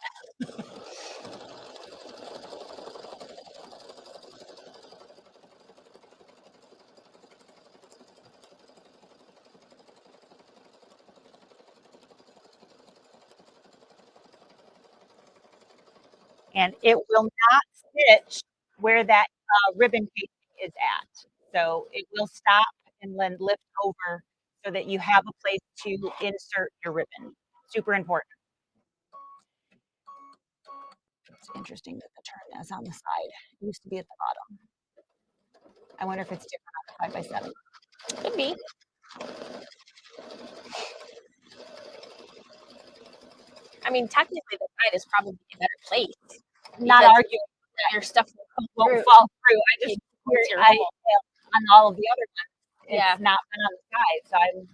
And it will not stitch where that, ribbon casing is at. So it will stop and then lift over so that you have a place to insert your ribbon. Super important. It's interesting that the turn is on the side. It used to be at the bottom. I wonder if it's different on the 5x7. Could be. I mean, technically, the side is probably a better place Not because arguing your stuff will come won't through. fall through. I just It's your I hole. on all of the other ones, Yeah. it's not been on the side, so I'm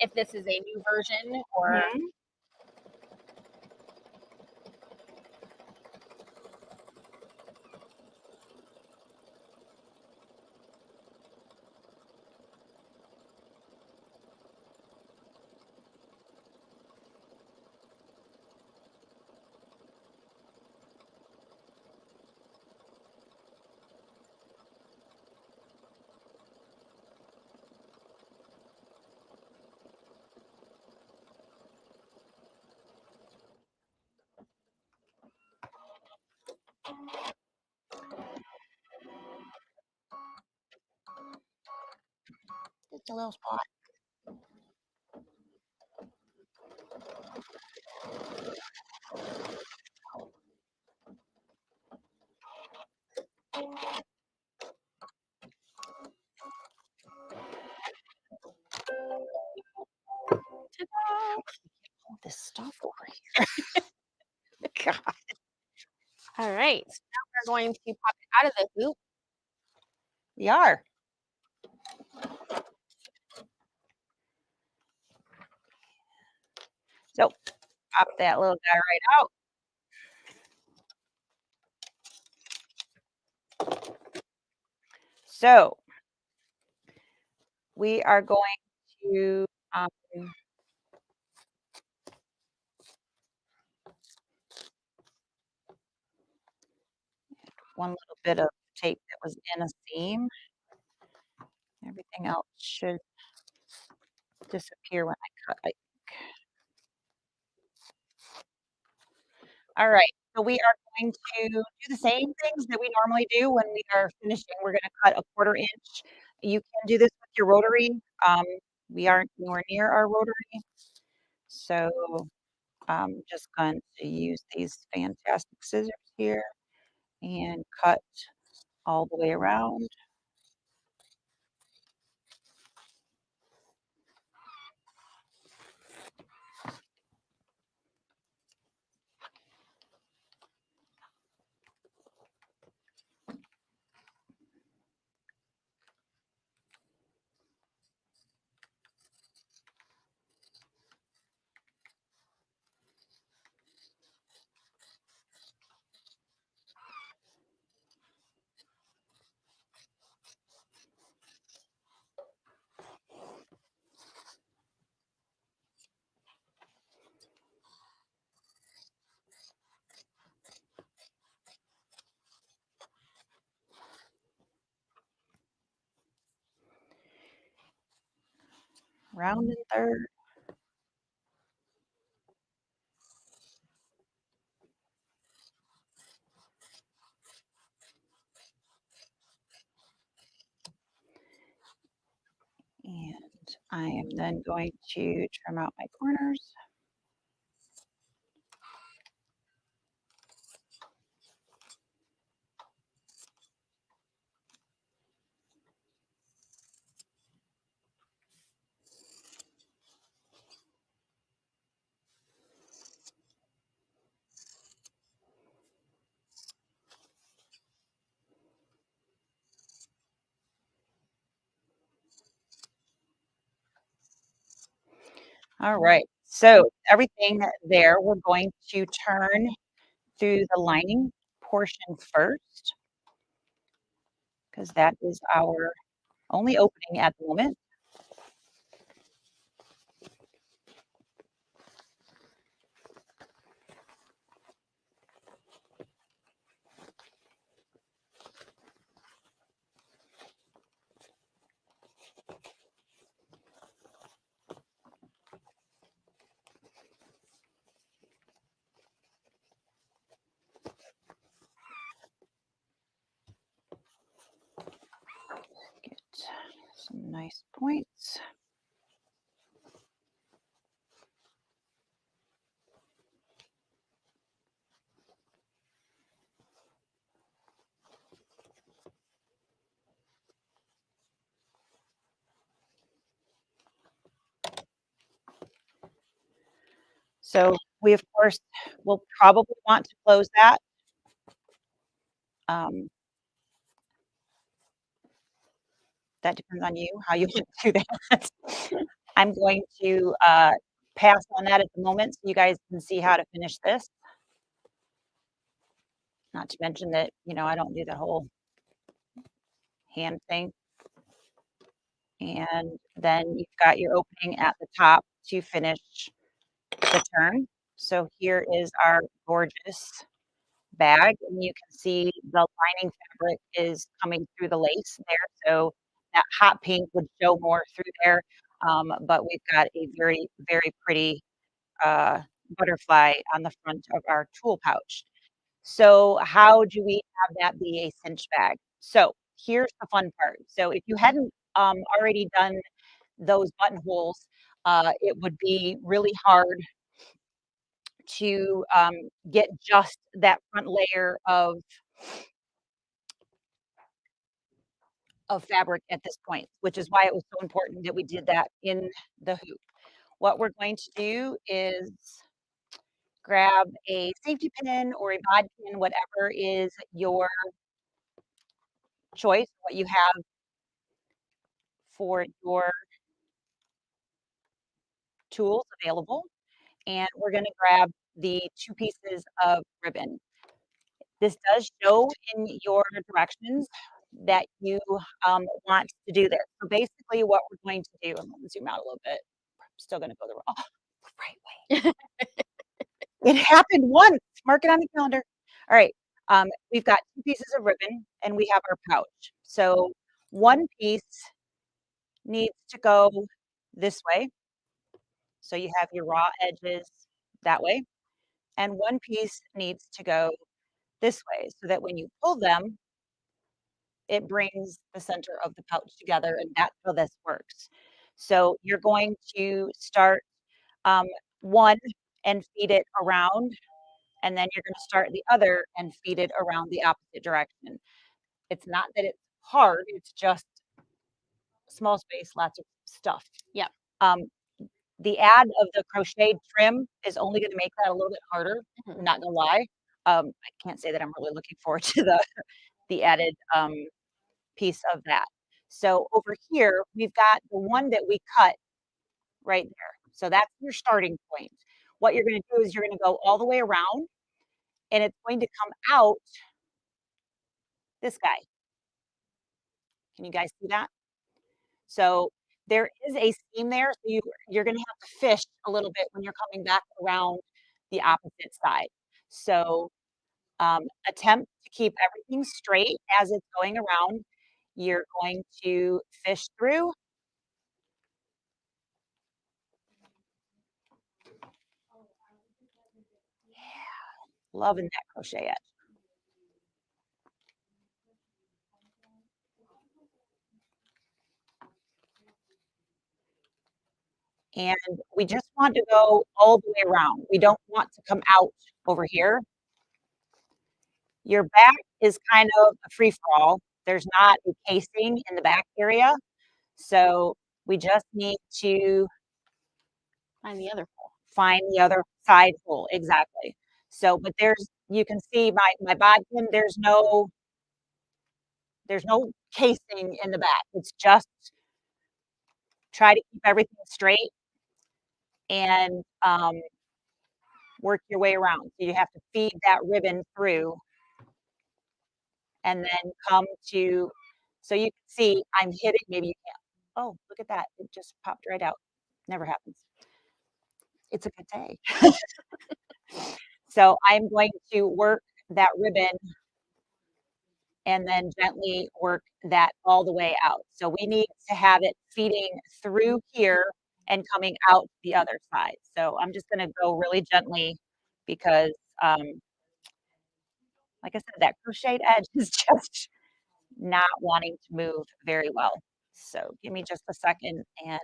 If this is a new version or Mhm. Just a little spot. All this stuff over here. God. all right. So now we're going to pop it out of the hoop. We are. So pop that little guy right out. So we are going to one little bit of tape that was in a seam. Everything else should disappear when I cut, I think. All right, so we are going to do the same things that we normally do when we are finishing. We're gonna cut a 1/4 inch. You can do this with your rotary. Um, we aren't anywhere near our rotary, so I'm just going to use these fantastic scissors here and cut all the way around. round and third. And I am then going to trim out my corners. All right, so everything there, we're going to turn through the lining portion first, because that is our only opening at the moment. Get some nice points. So we, of course, will probably want to close that. Um, that depends on you, how you want to do that. I'm going to pass on that at the moment so you guys can see how to finish this. Not to mention that, I don't do the whole hand thing. And then you've got your opening at the top to finish the turn. So here is our gorgeous bag, and you can see the lining fabric is coming through the lace there. So that hot pink would show more through there. But we've got a very, very pretty uh, butterfly on the front of our tool pouch. So how do we have that be a cinch bag? So here's the fun part. So if you hadn't already done those buttonholes, it would be really hard to get just that front layer of fabric at this point, which is why it was so important that we did that in the hoop. What we're going to do is grab a safety pin or a bod pin, whatever is your choice, what you have for your tools available. And we're going to grab the 2 pieces of ribbon. This does show in your directions that you want to do this. So basically what we're going to do, I'm going to zoom out a little bit. I'm still going to go the right way. It happened once. Mark it on the calendar. All right. We've got 2 pieces of ribbon and we have our pouch. So one piece needs to go this way. So you have your raw edges that way. And one piece needs to go this way so that when you pull them, it brings the center of the pouch together, and that's how this works. So you're going to start um, one and feed it around, and then you're going to start the other and feed it around the opposite direction. It's not that it's hard, it's just small space, lots of stuff. Yep. Um, the add of the crocheted trim is only going to make that a little bit harder. Mhm. Not gonna lie. I can't say that I'm really looking forward to the added piece of that. So over here, we've got the one that we cut right there. So that's your starting point. What you're going to do is you're going to go all the way around, and it's going to come out this guy. Can you guys see that? So there is a seam there, so you're going to have to fish a little bit when you're coming back around the opposite side. So attempt to keep everything straight as it's going around. You're going to fish through Loving that crochet edge. And we just want to go all the way around. We don't want to come out over here. Your back is kind of a free-for-all. There's not a casing in the back area, so we just need to Find the other hole. find the other side hole, exactly. So, but you can see my bodkin, there's no casing in the back. It's just try to keep everything straight and, work your way around. So you have to feed that ribbon through and then come to so you can see I'm hitting maybe you can't. Oh, look at that. It just popped right out. Never happens. It's a good day. So I'm going to work that ribbon and then gently work that all the way out. So we need to have it feeding through here and coming out the other side. So I'm just gonna go really gently because, like I said, that crocheted edge is just not wanting to move very well. So give me just a second and,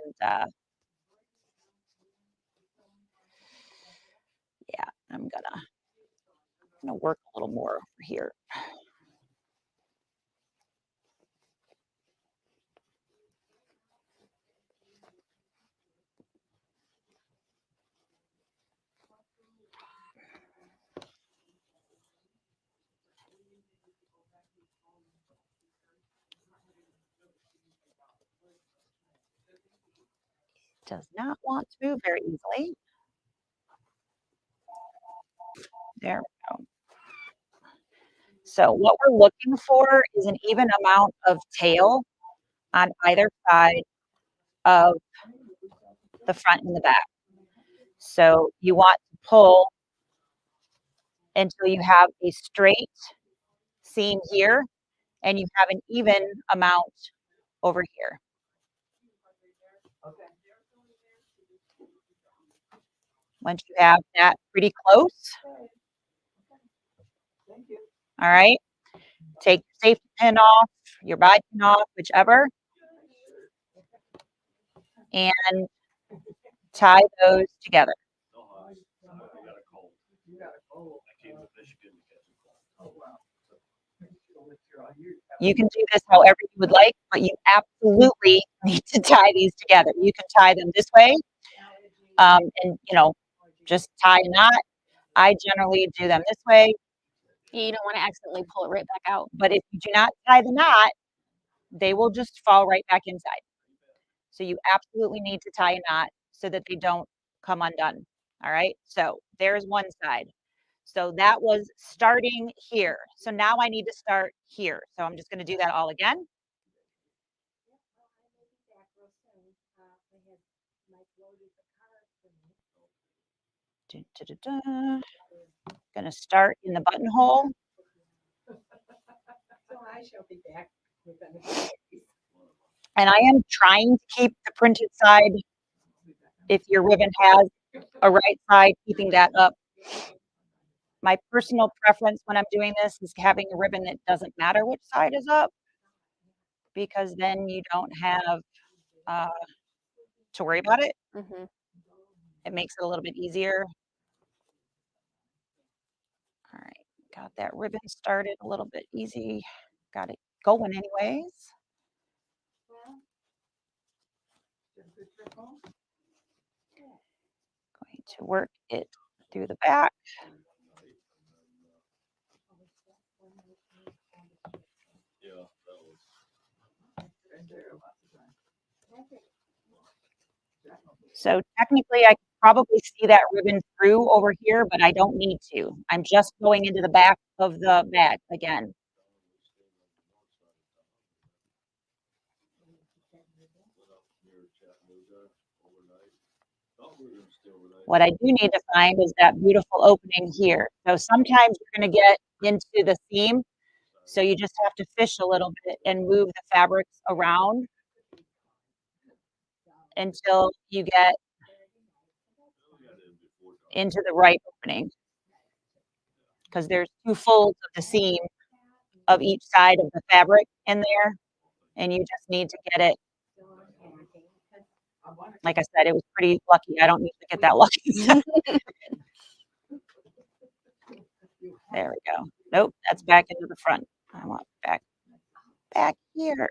yeah, I'm gonna work a little more over here. Does not want to move very easily. There we go. So what we're looking for is an even amount of tail on either side of the front and the back. So you want to pull until you have a straight seam here and you have an even amount over here. Once you have that pretty close, all right, take your safety pin off, your bodkin off, whichever, and tie those together. You can do this however you would like, but you absolutely need to tie these together. You can tie them this way, and just tie a knot. I generally do them this way, Yeah, you don't wanna accidentally pull it right back out. but if you do not tie the knot, they will just fall right back inside. So you absolutely need to tie a knot so that they don't come undone. All right. So there's one side. So that was starting here. So now I need to start here. So I'm just going to do that all again. Going to start in the buttonhole. And I am trying to keep the printed side, if your ribbon has a right side, keeping that up. My personal preference when I'm doing this is having a ribbon that doesn't matter which side is up, because then you don't have to worry about it. Mhm. It makes it a little bit easier. All right, got that ribbon started a little bit easy. Got it going anyways. Going to work it through the back. So technically I could probably see that ribbon through over here, but I don't need to. I'm just going into the back of the bag again. What I do need to find is that beautiful opening here. So sometimes you're going to get into the seam, so you just have to fish a little bit and move the fabrics around until you get into the right opening. because there's 2 folds of the seam of each side of the fabric in there, and you just need to get it. Like I said, it was pretty lucky. I don't usually get that lucky. There we go. Nope, that's back into the front. I want back here.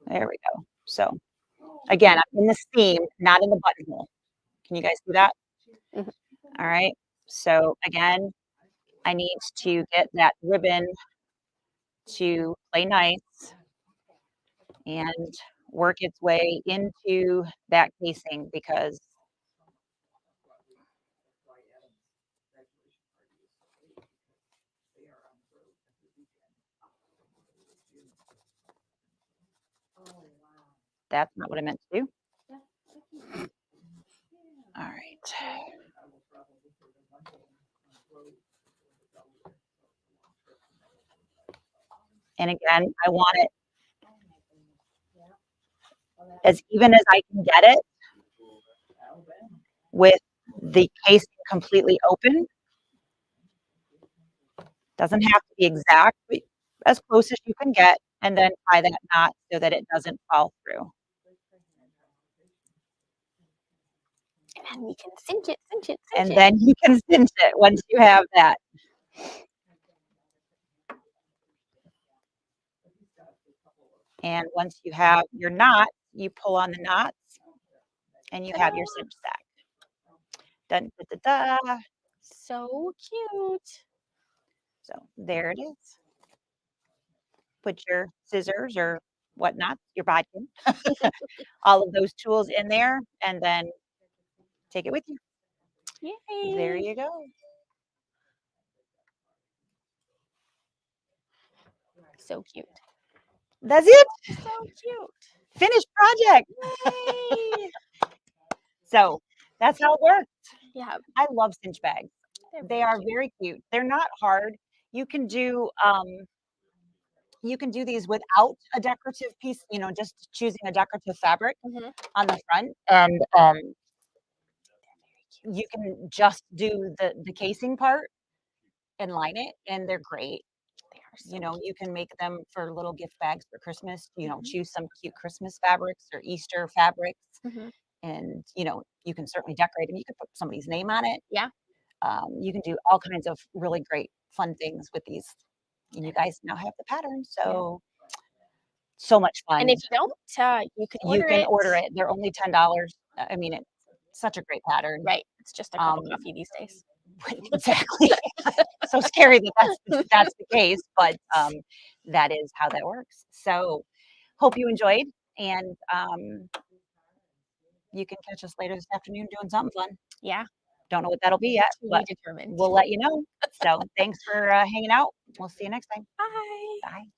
There we go. So, again, I'm in the seam, not in the buttonhole. Can you guys see that? Mhm. All right. So, again, I need to get that ribbon to play nice and work its way into that casing because that's not what I meant to do. All right. And again, I want it as even as I can get it with the casing completely open. Doesn't have to be exact, but as close as you can get, and then tie that knot so that it doesn't fall through. And then we can cinch it, cinch it, cinch And it. then you can cinch it once you have that. And once you have your knot, you pull on the knots and you have your cinch sack. Dun, da, da, da. So cute. So there it is. Put your scissors or whatnot, your bodkin, all of those tools in there, and then take it with you. There Yay. you go. So cute. That's it. So cute. Finished project. Yay. So that's how it works. Yeah, I love cinch bags. they're They very are cute. very cute. They're not hard. You can do these without a decorative piece, just choosing a decorative fabric Mhm. on the front. And you can just do the casing part and line it, and they're great. They are so You can make them for little gift bags for Christmas. Mhm. Choose some cute Christmas fabrics or Easter fabrics, Mhm. and you can certainly decorate them. You can put somebody's name on it. Yeah. You can do all kinds of really great fun things with these. And you guys now have the pattern, Yeah. so much And fun. if you don't, you can You order can it. order it. They're only $10. I mean, it's such a great pattern. Right. It's just a cup of Um, coffee these days. exactly. So scary that that's the case, but that is how that works. So hope you enjoyed, and you can catch us later this afternoon doing something fun. Yeah. Don't know what that'll be yet, To be but determined. we'll let you know. So thanks for hanging out. We'll see you next time. Bye. Bye.